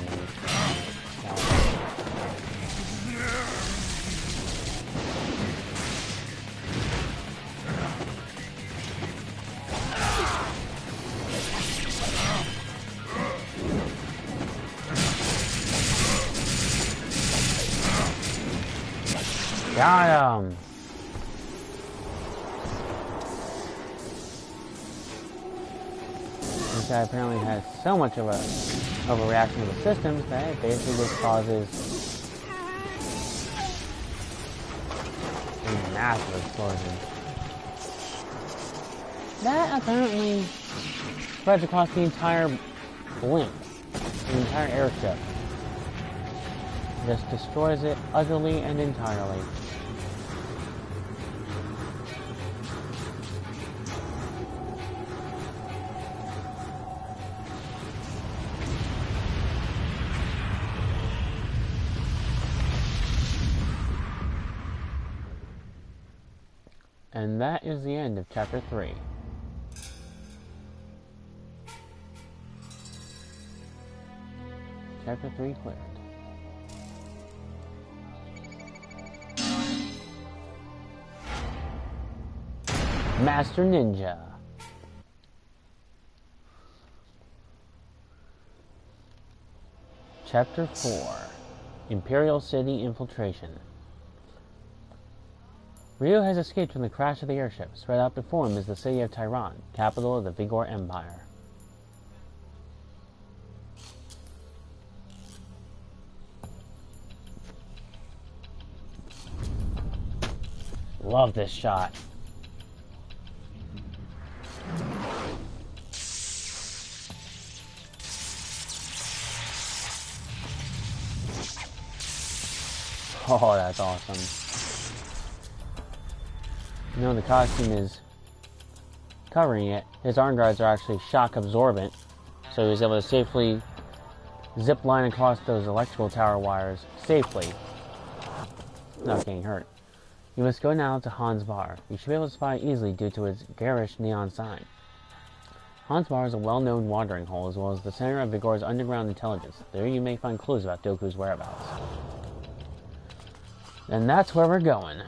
got him! This guy apparently has so much of a overreaction to the systems that it basically just causes a massive explosion. That apparently spreads across the entire blimp, the entire airship. Just destroys it utterly and entirely. And that is the end of Chapter 3. Chapter 3 cleared. Master Ninja. Chapter 4. Imperial City Infiltration. Rio has escaped from the crash of the airship. Spread out before him is the city of Tyran, capital of the Vigor Empire. Love this shot. Oh, that's awesome. You know, the costume is covering it. His arm guards are actually shock absorbent, so he was able to safely zip line across those electrical tower wires safely, without getting hurt. You must go now to Han's Bar. You should be able to spot it easily due to its garish neon sign. Han's Bar is a well-known watering hole as well as the center of Vigor's underground intelligence. There you may find clues about Doku's whereabouts. And that's where we're going.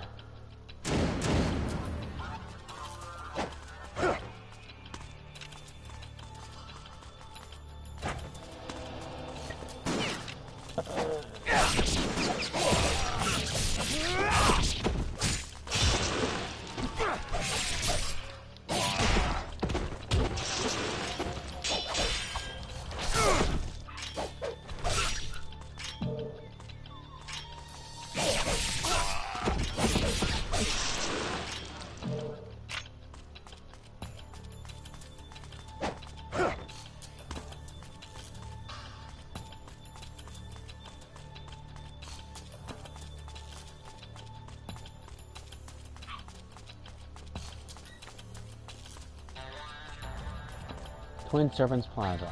Twin Serpents Plaza.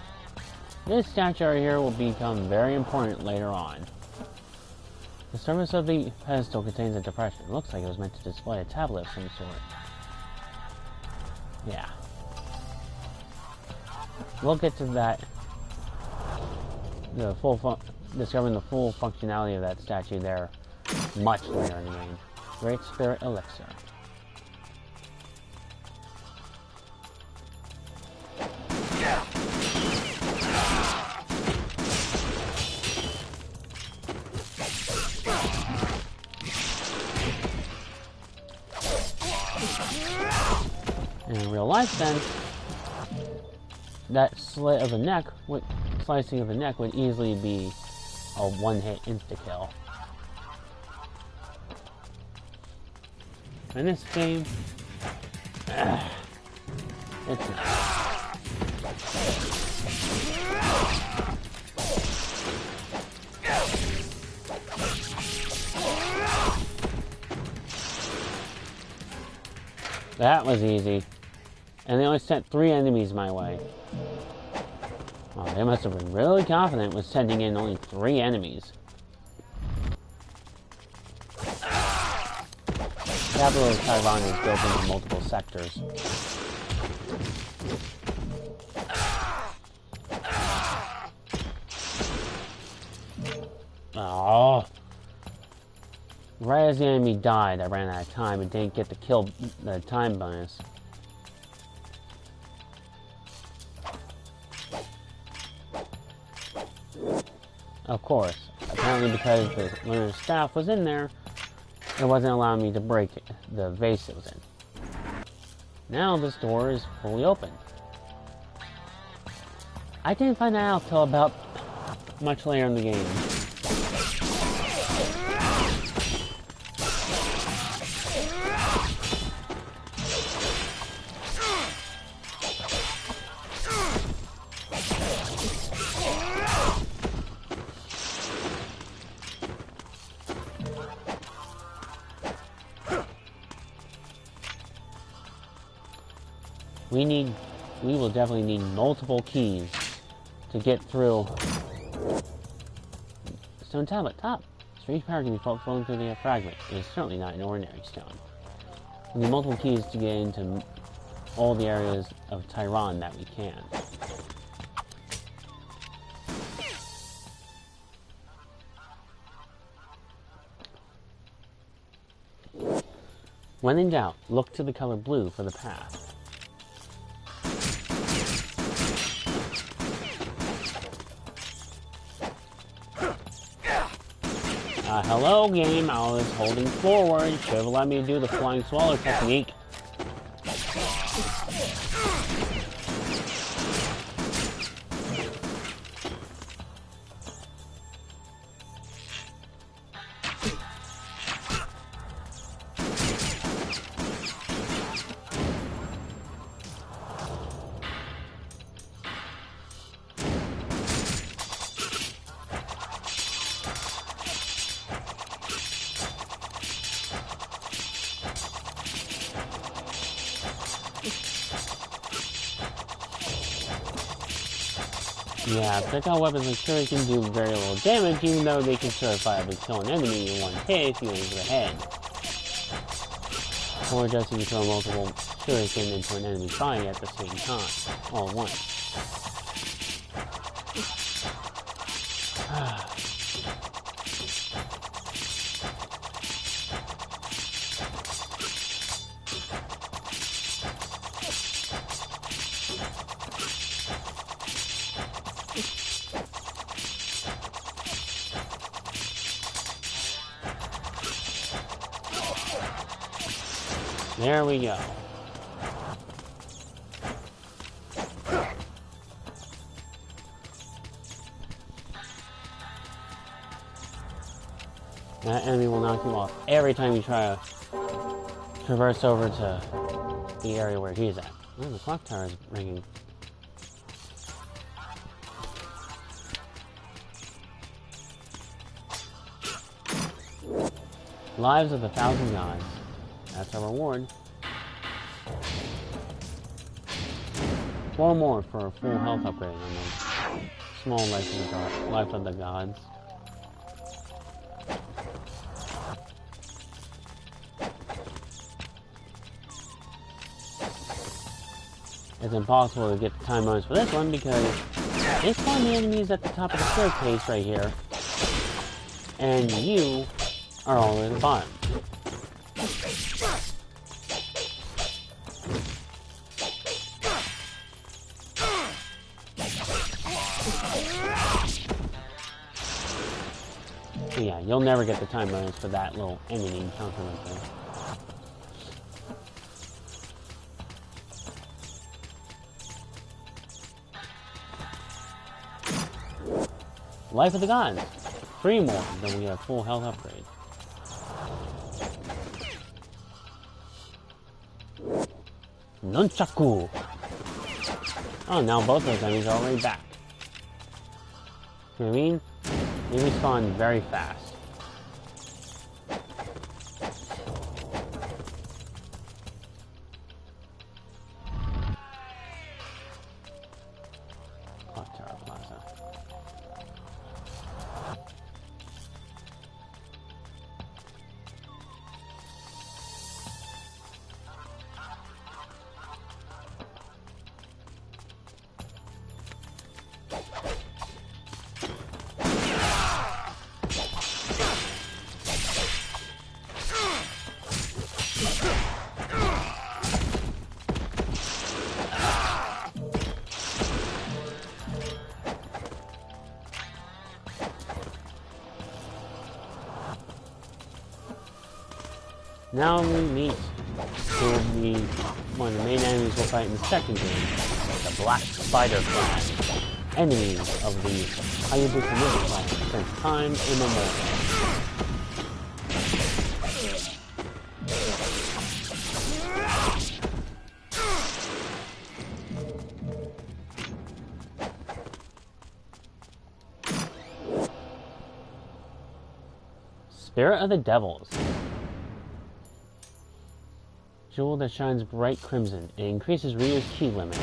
This statue right here will become very important later on. The surface of the pedestal contains a depression. It looks like it was meant to display a tablet of some sort. Yeah. We'll get to that. Discovering the full functionality of that statue there much later in the game. Great Spirit Elixir. In real life, then, that slicing of the neck would easily be a one-hit insta-kill. In this game, it's not. That was easy. And they only sent 3 enemies my way. Oh, they must have been really confident with sending in only 3 enemies. The capital of Taiwan is built into multiple sectors. Oh. Right as the enemy died, I ran out of time and didn't get the time bonus. Of course, apparently because the learner's staff was in there, it wasn't allowing me to break the vase it was in. Now this door is fully open. I didn't find that out till about much later in the game. We will definitely need multiple keys to get through. Stone tablet, top. Strange power can be felt flowing through the fragment. It is certainly not an ordinary stone. We need multiple keys to get into all the areas of Taiwan that we can. When in doubt, look to the color blue for the path. Hello game, I was holding forward. Should have let me do the flying swallow technique. Yeah, projectile weapons and sure can do very little damage, even though they can certifiably kill an enemy in one hit if you aim for the head. Or just if you throw multiple shuriken into an enemy's body at the same time, all at once. There we go. That enemy will knock you off every time you try to traverse over to the area where he's at. Oh, the clock tower is ringing. Lives of 1,000 gods. That's our reward. 4 more for a full health upgrade on the small life of the gods. It's impossible to get the time bonus for this one because they spawn the enemies at the top of the staircase right here, and you are all the way at the bottom. So yeah, you'll never get the time bonus for that little enemy encounter right there. Life of the Gods. 3 more, then we get a full health upgrade. Nunchaku! Oh, now both those enemies are already back. You know what I mean? They respawn very fast. Now we meet who will be one of the main enemies we'll fight in the second game, the Black Spider Clan, enemies of the Hayabusa Ninja Clan since time immemorial. Spirit of the Devils. Jewel that shines bright crimson. It increases Ryu's ki limit.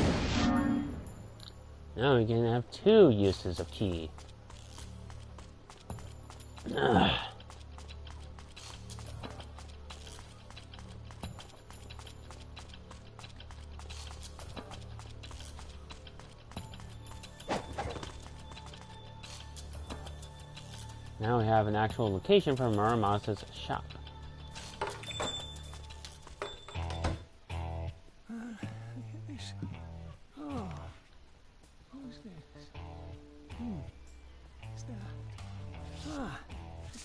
Now we can have 2 uses of ki. Ugh. Now we have an actual location for Muramasa's shop.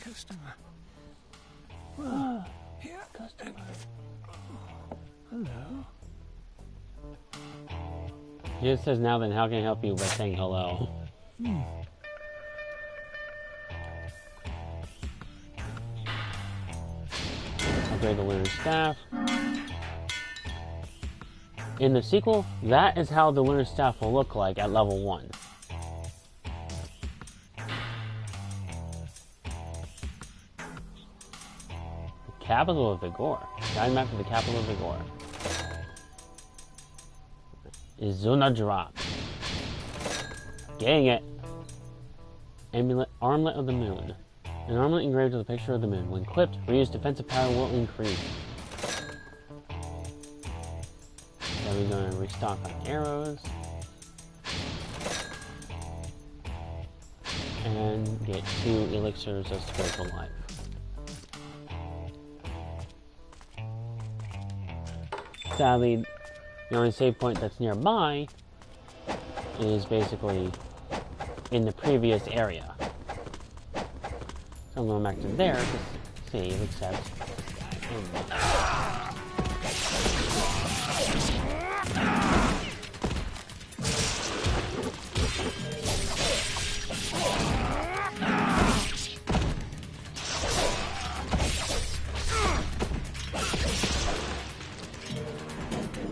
Customer. Here. Customer. Hello. He just says, now then, how can I help you by saying hello? Upgrade the lunar staff. In the sequel, that is how the lunar staff will look like at level 1. Capital of Vigor. Guide map to the capital of Vigor. Izuna drop. Getting it. Amulet, Armlet of the Moon. An armlet engraved with a picture of the moon. When equipped, Ryu's defensive power will increase. Then we're going to restock on arrows. And get 2 elixirs of spiritual life. Sadly, the only save point that's nearby is basically in the previous area. So I'm going back to there to save, except...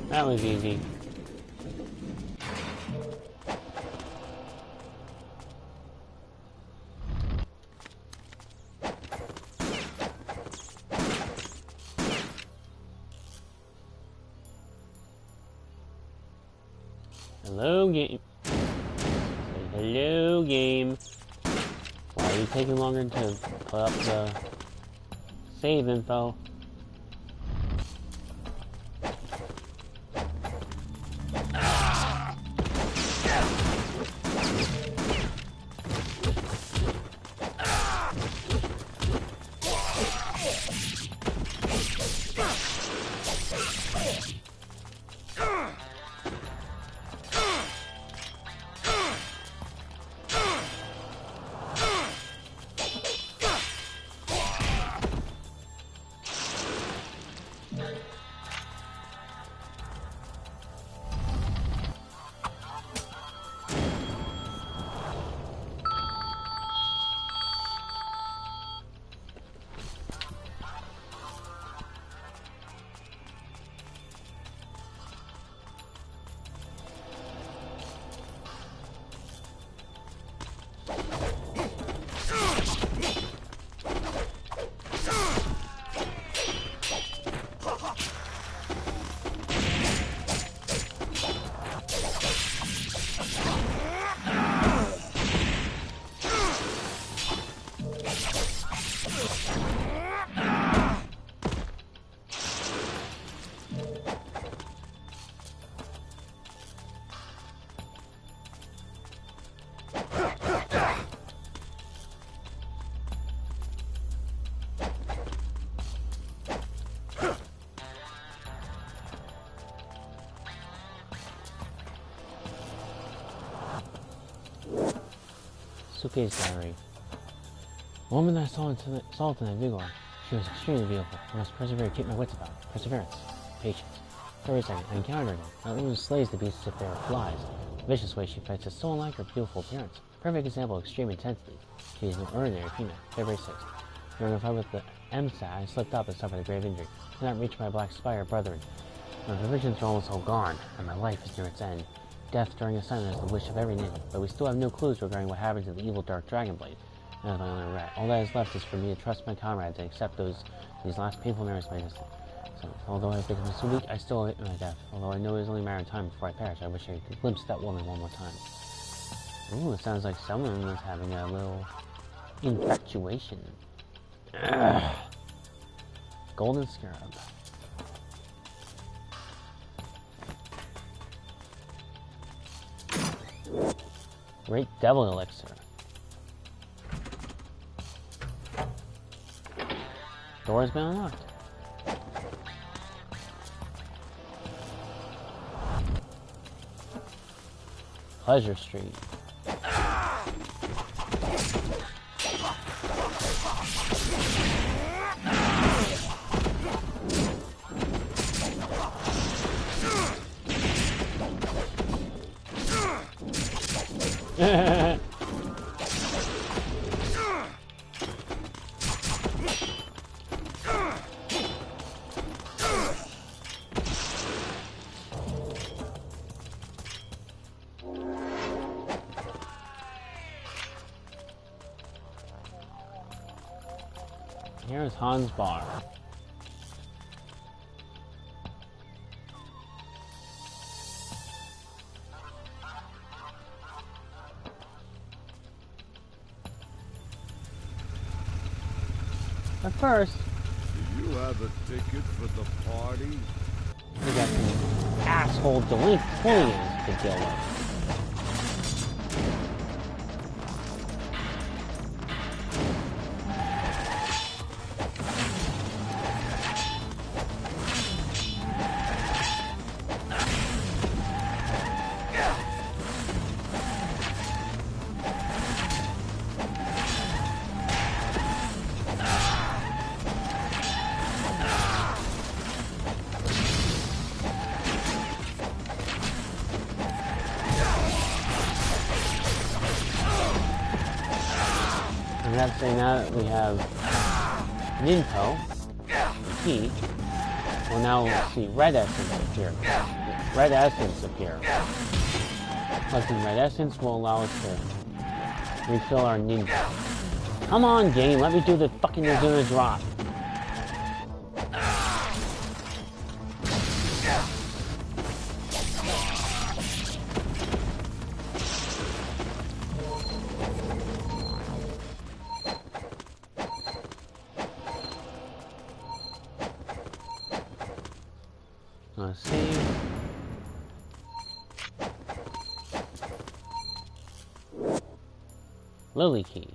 That was easy. Hello, game. Say hello, game. Why are you taking longer to put up the save info? Suke's diary. A woman that I saw tonight, Vigor. She was extremely beautiful. I must persevere to keep my wits about it. Perseverance. Patience. For every second, I encountered her. Not only slays the beasts if they are flies. The vicious way she fights is so unlike her beautiful appearance. Perfect example of extreme intensity. She is an ordinary female. February 6th. During a fight with the MSAT, I slipped up and suffered a grave injury. I could not reach my Black Spire brethren. My provisions are almost all gone, and my life is near its end. Death during assignment is the wish of every ninja, but we still have no clues regarding what happened to the evil Dark Dragon Blade. That is my only regret. All that is left is for me to trust my comrades and accept these last painful memories of my destiny. So, although I have become so weak, I still await my death. Although I know it is only a matter of time before I perish, I wish I could glimpse that woman one more time. Ooh, it sounds like someone was having a little infatuation. Ugh. Golden Scarab. Great Devil Elixir. Door has been unlocked. Pleasure Street. Here's Hans Bar. But first, Do you have a ticket for the party? we got some asshole delinquents to deal with. I have to say, now that we have Ninpo, he will now see Red Essence appear. Red Essence appear. Collecting Red Essence will allow us to refill our Ninja. Come on, game, let me do the fucking Azuna drop. Let's see. Lily Key.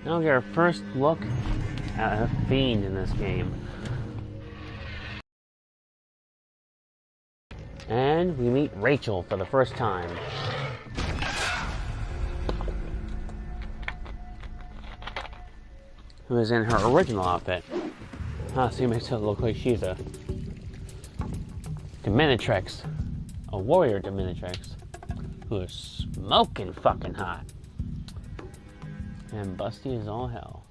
Now we'll get our first look at a fiend in this game. And we meet Rachel for the first time. Who is in her original outfit. So it makes it look like she's a Dominatrix. A warrior Dominatrix. Who is smoking fucking hot. And busty as all hell.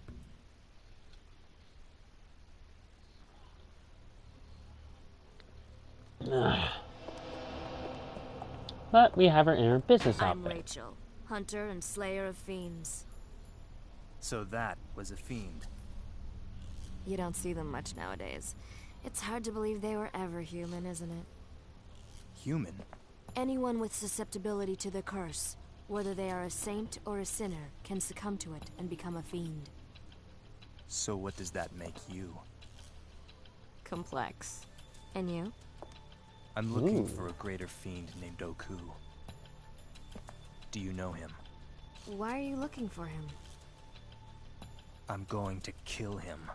Ugh. But we have her in her business outfit. I'm Rachel, hunter and slayer of fiends. So that was a fiend. You don't see them much nowadays. It's hard to believe they were ever human, isn't it? Human? Anyone with susceptibility to the curse, whether they are a saint or a sinner, can succumb to it and become a fiend. So what does that make you? Complex. And you? I'm looking for a greater fiend named Oku. Do you know him? Why are you looking for him? I'm going to kill him.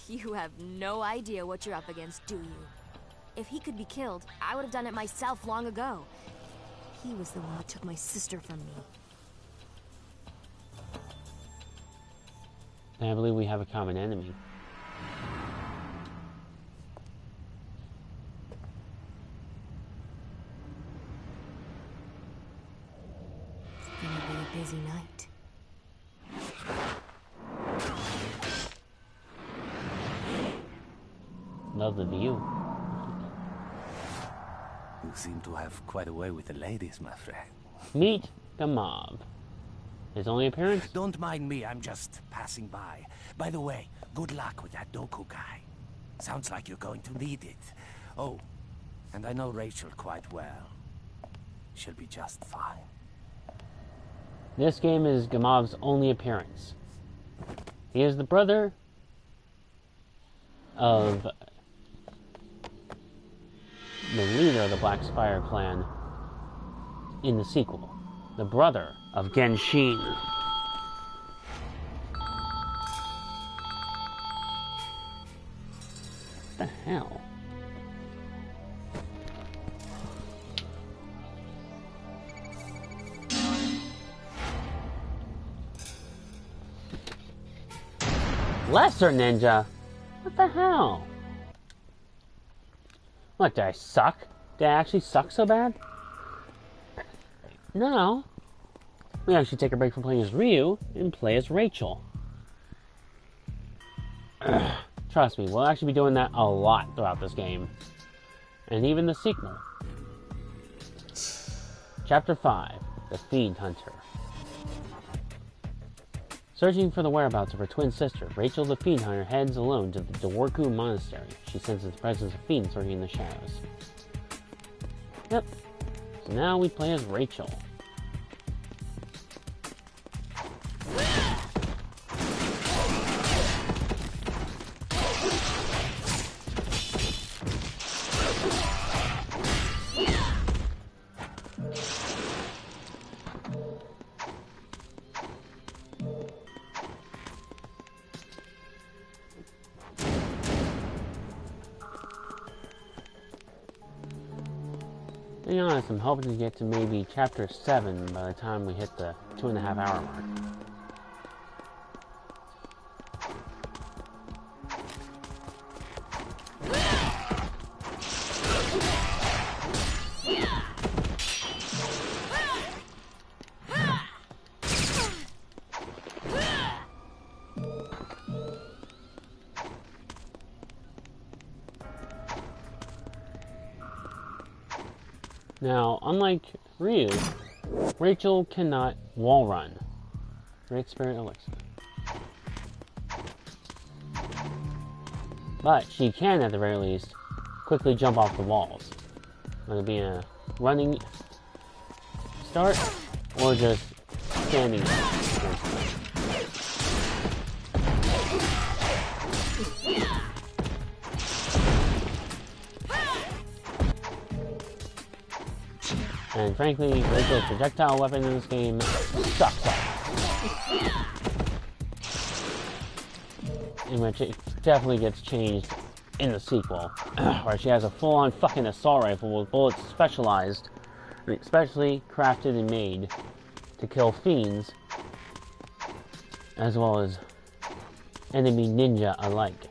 You have no idea what you're up against, do you? If he could be killed, I would have done it myself long ago. He was the one who took my sister from me. And I believe we have a common enemy. It's gonna be a busy night. Love the view. You seem to have quite a way with the ladies, my friend. Meet the mob. His only appearance? Don't mind me, I'm just passing by. By the way, good luck with that Doku guy. Sounds like you're going to need it. Oh, and I know Rachel quite well. She'll be just fine. This game is Gamav's only appearance. He is the brother of the leader of the Black Spire clan in the sequel. The brother of Genshin. What the hell? Lesser ninja? What the hell? What, did I suck? Did I actually suck so bad? No. We actually take a break from playing as Ryu and play as Rachel. Trust me, we'll actually be doing that a lot throughout this game. And even the sequel. Chapter 5, The Fiend Hunter. Searching for the whereabouts of her twin sister, Rachel the Fiend Hunter heads alone to the Daworku Monastery. She senses the presence of fiends lurking in the shadows. Yep. So now we play as Rachel. To be honest, I'm hoping to get to maybe chapter 7 by the time we hit the 2.5 hour mark. Now, unlike Ryu, Rachel cannot wall run. Great Spirit Elixir. But she can, at the very least, quickly jump off the walls. Whether it be a running start or just standing. And frankly, Rachel's projectile weapon in this game sucks ass. In which it definitely gets changed in the sequel, where she has a full-on fucking assault rifle with bullets specially crafted and made to kill fiends, as well as enemy ninja alike.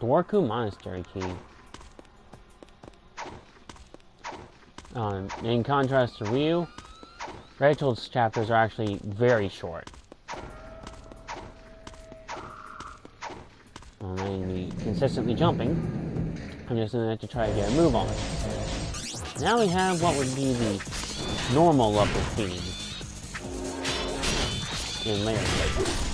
Daworku Monastery key. In contrast to Ryu, Rachel's chapters are actually very short. Well, I mean, consistently jumping. I'm just going to have to try to get a move on. Now we have what would be the normal level fiend in later stages.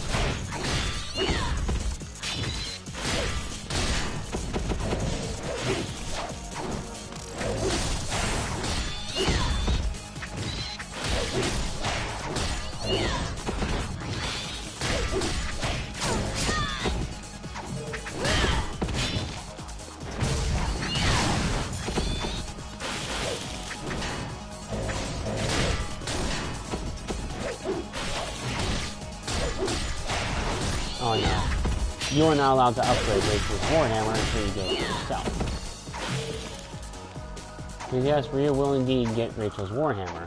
you are not allowed to upgrade Rachel's Warhammer until you get it yourself. Because yes, Rhea will indeed get Rachel's Warhammer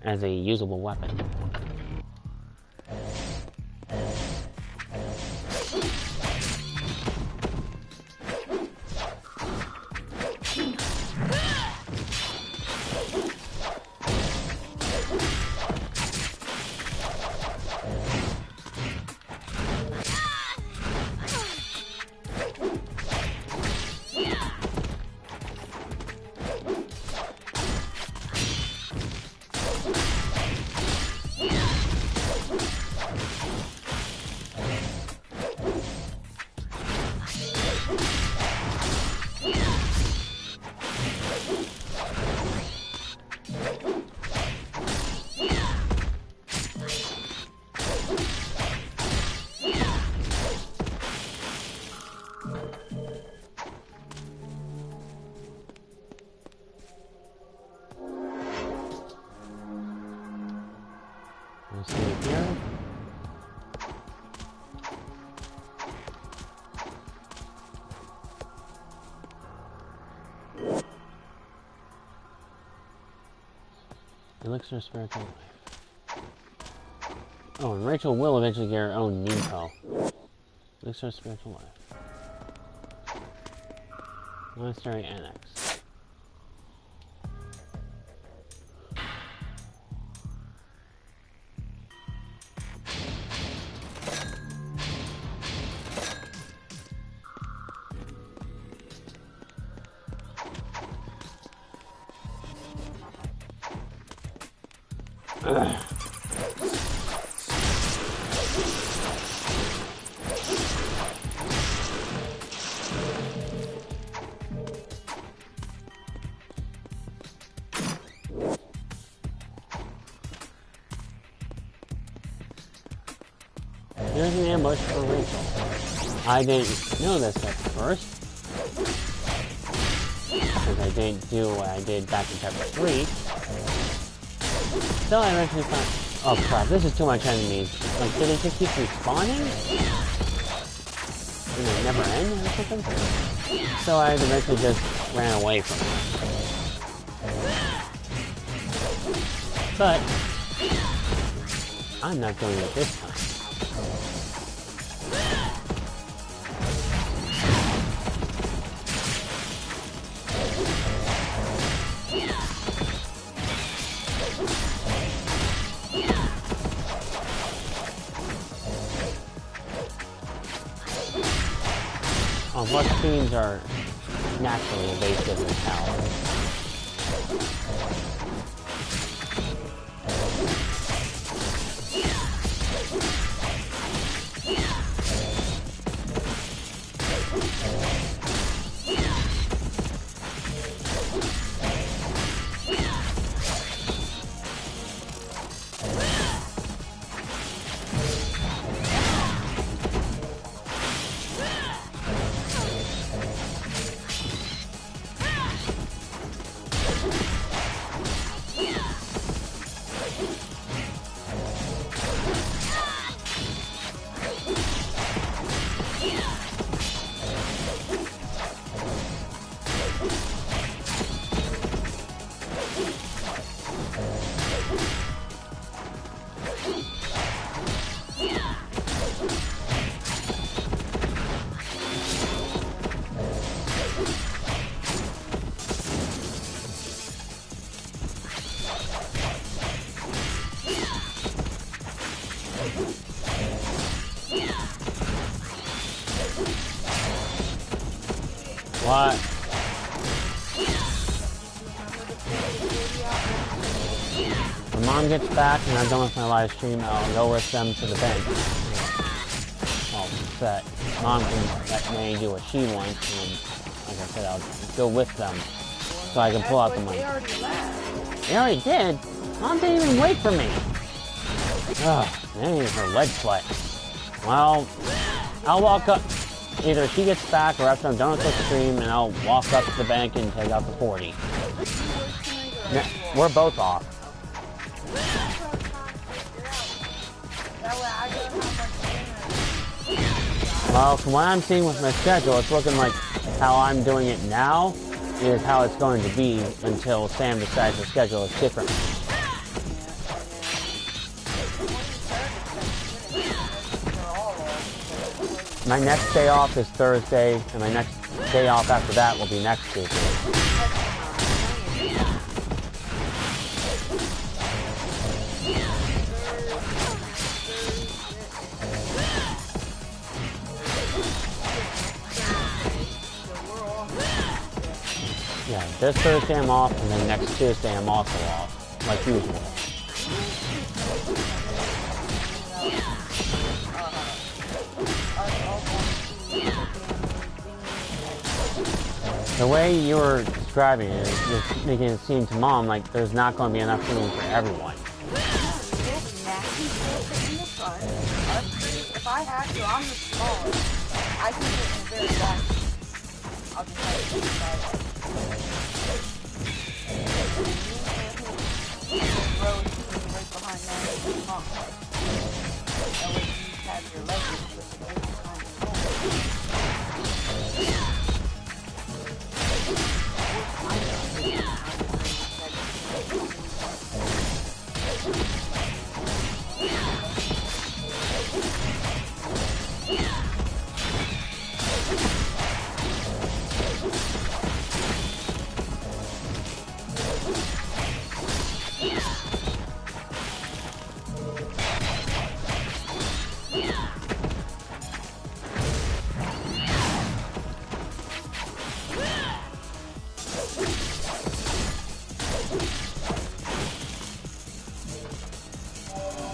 as a usable weapon. We'll see it here. Elixir of Spiritual Life. Oh, and Rachel will eventually get her own Nepo. Elixir of Spiritual Life. Monastery Annex. Here's an ambush for Rachel. I didn't know this at first, because I didn't do what I did back in chapter 3. So I eventually found... Oh crap, this is too much enemies. Like, do they just keep respawning? And they never end or something? So I eventually just ran away from it. But I'm not doing it this time. What fiends are naturally evasive in power. What? When Mom gets back and I'm done with my live stream, I'll go with them to the bench. Well, so that Mom can let me do what she wants, and like I said, I'll go with them so I can pull out the money. They already left. They already did? Mom didn't even wait for me. Ugh, that ain't her lead sweat. Well, I'll walk up. Either she gets back or after I'm done with the stream, and I'll walk up to the bank and take out the 40. No, we're both off. That way I don't have Well, from what I'm seeing with my schedule, it's looking like how I'm doing it now is how it's going to be until Sam decides the schedule is different. My next day off is Thursday, and my next day off after that will be next Tuesday. Yeah, this Thursday I'm off, and then next Tuesday I'm also off, like usual. The way you were describing it is just making it seem to Mom like there's not going to be enough room for everyone. If I have to, I'm the smallest. I can sit in the very back. I'll just have to decide. Row is right behind that mom. That way you have your leverage with the right behind the home.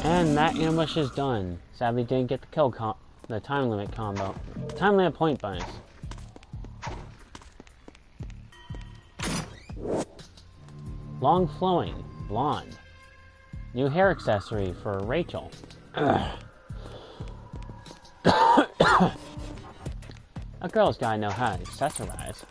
And that ambush is done. Sadly didn't get the time limit combo. Time limit point bonus. Long flowing, blonde. New hair accessory for Rachel. A girl's gotta know how to accessorize.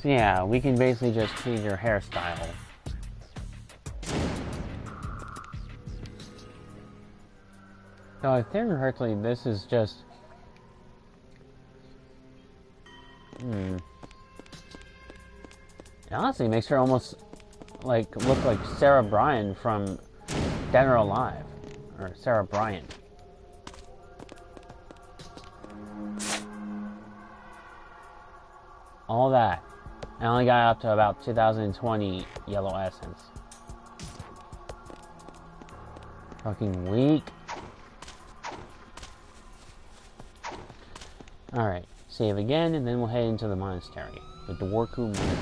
So yeah, we can basically just change your hairstyle. So I think correctly, this is just... It honestly makes her almost like look like Sarah Bryan from Dead or Alive. Or Sarah Bryant. All that. I only got up to about 2020 yellow essence. Fucking weak. Alright, save again, and then we'll head into the monastery. The Dwarku Monastery.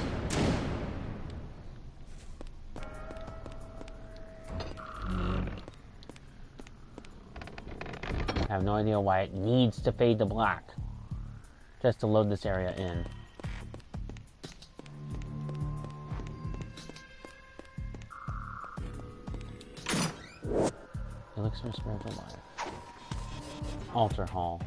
I have no idea why it needs to fade to black. Just to load this area in. Elixir Spiritual Life. Altar Hall.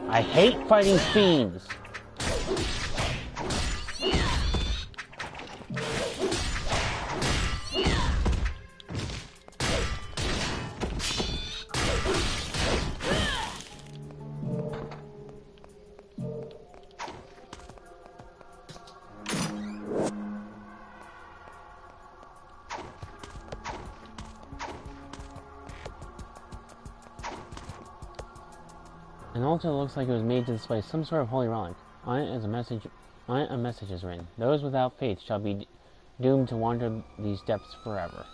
I hate fighting fiends. An altar looks like it was made to display some sort of holy relic. On it is a message. On it, a message is written: "Those without faith shall be doomed to wander these depths forever."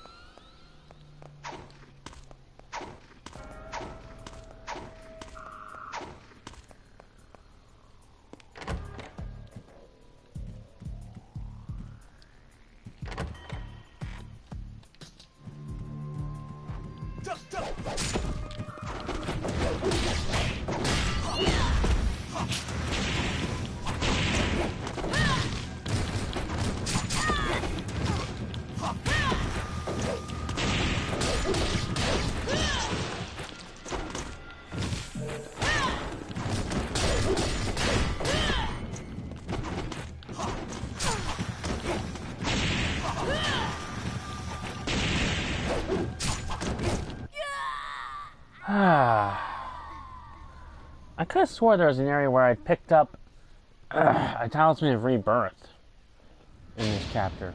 I could have swore there was an area where I picked up a Talisman of Rebirth in this chapter.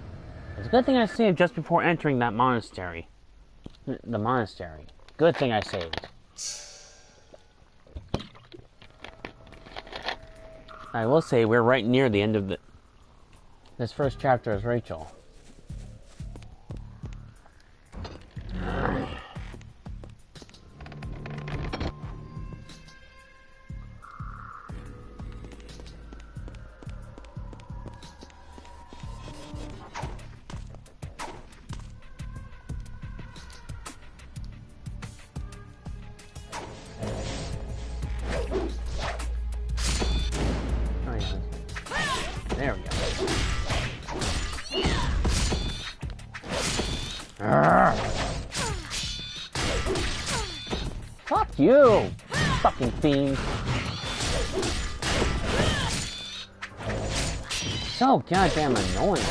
It's a good thing I saved just before entering that monastery. The monastery. Good thing I saved. I will say we're right near the end of this first chapter as Rachel. There we go. Fuck you! Fucking fiend. So goddamn annoying.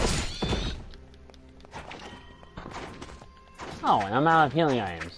Oh, and I'm out of healing items.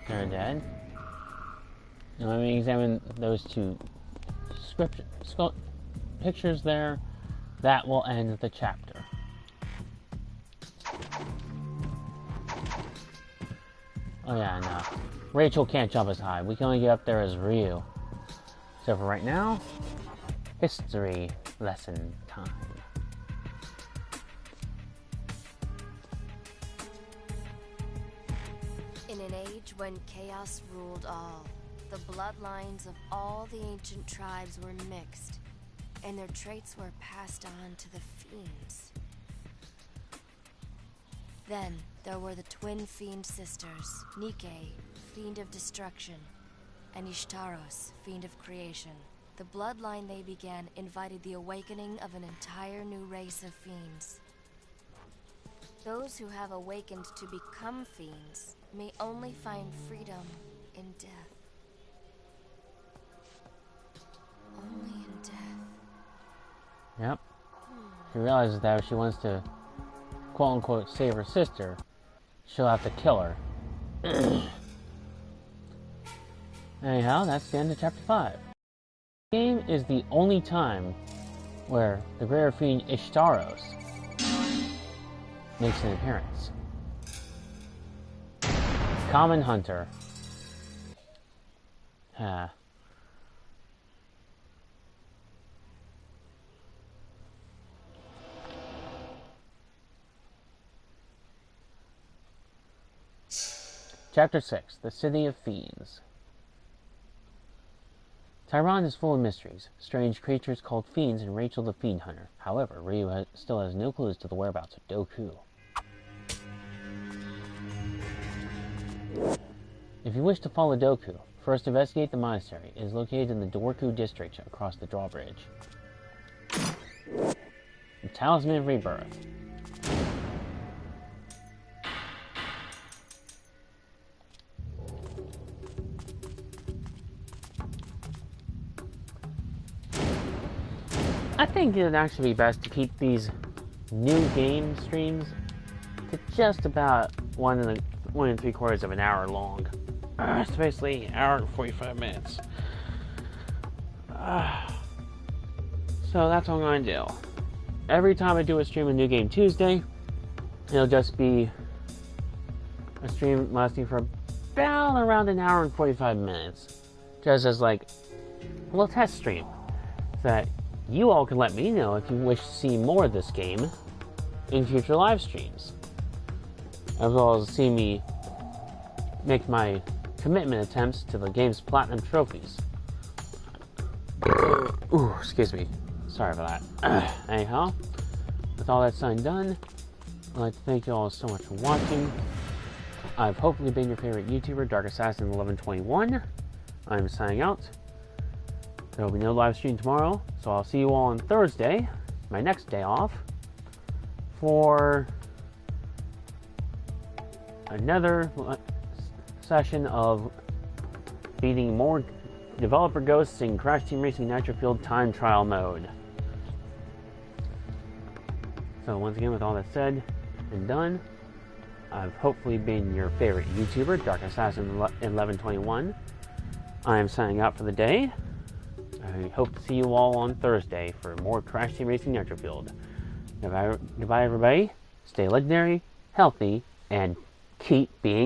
They're dead. Now let me examine those two pictures there. That will end the chapter. Oh yeah, no. Rachel can't jump as high. We can only get up there as Ryu. So for right now, history lesson time. In an age when chaos ruled all, the bloodlines of all the ancient tribes were mixed, and their traits were passed on to the fiends. Then, there were the twin fiend sisters, Nike, fiend of destruction, and Ishtaros, fiend of creation. The bloodline they began invited the awakening of an entire new race of fiends. Those who have awakened to become fiends may only find freedom in death. Only in death. Yep. She realizes that if she wants to quote-unquote save her sister, she'll have to kill her. Anyhow, that's the end of chapter 5. The game is the only time where the greater fiend Ishtaros makes an appearance. Common Hunter. Chapter 6, The City of Fiends. Tyrant is full of mysteries, strange creatures called fiends, and Rachel the Fiend Hunter. However, Ryu still has no clues to the whereabouts of Doku. If you wish to follow Doku, first investigate the monastery. It is located in the Dorku district across the drawbridge. The Talisman of Rebirth. I think it'd actually be best to keep these new game streams to just about 1 3/4 of an hour long. It's basically an hour and 45 minutes. So that's what I'm going to do. Every time I do a stream on New Game Tuesday, it'll just be a stream lasting for about around an hour and 45 minutes. Just as like a little test stream. So that you all can let me know if you wish to see more of this game in future live streams. As well as see me make my commitment attempts to the game's platinum trophies. Ooh, excuse me. Sorry for that. Anyhow, with all that said and done, I'd like to thank you all so much for watching. I've hopefully been your favorite YouTuber, Dark Assassin 1121. I'm signing out. There will be no live stream tomorrow, so I'll see you all on Thursday, my next day off, for another session of beating more developer ghosts in Crash Team Racing Nitro Fueled Time Trial mode. So once again, with all that said and done, I've hopefully been your favorite YouTuber, Dark Assassin 1121. I am signing out for the day. I hope to see you all on Thursday for more Crash Team Racing Nitro Fueled. Goodbye everybody. Stay legendary, healthy, and keep being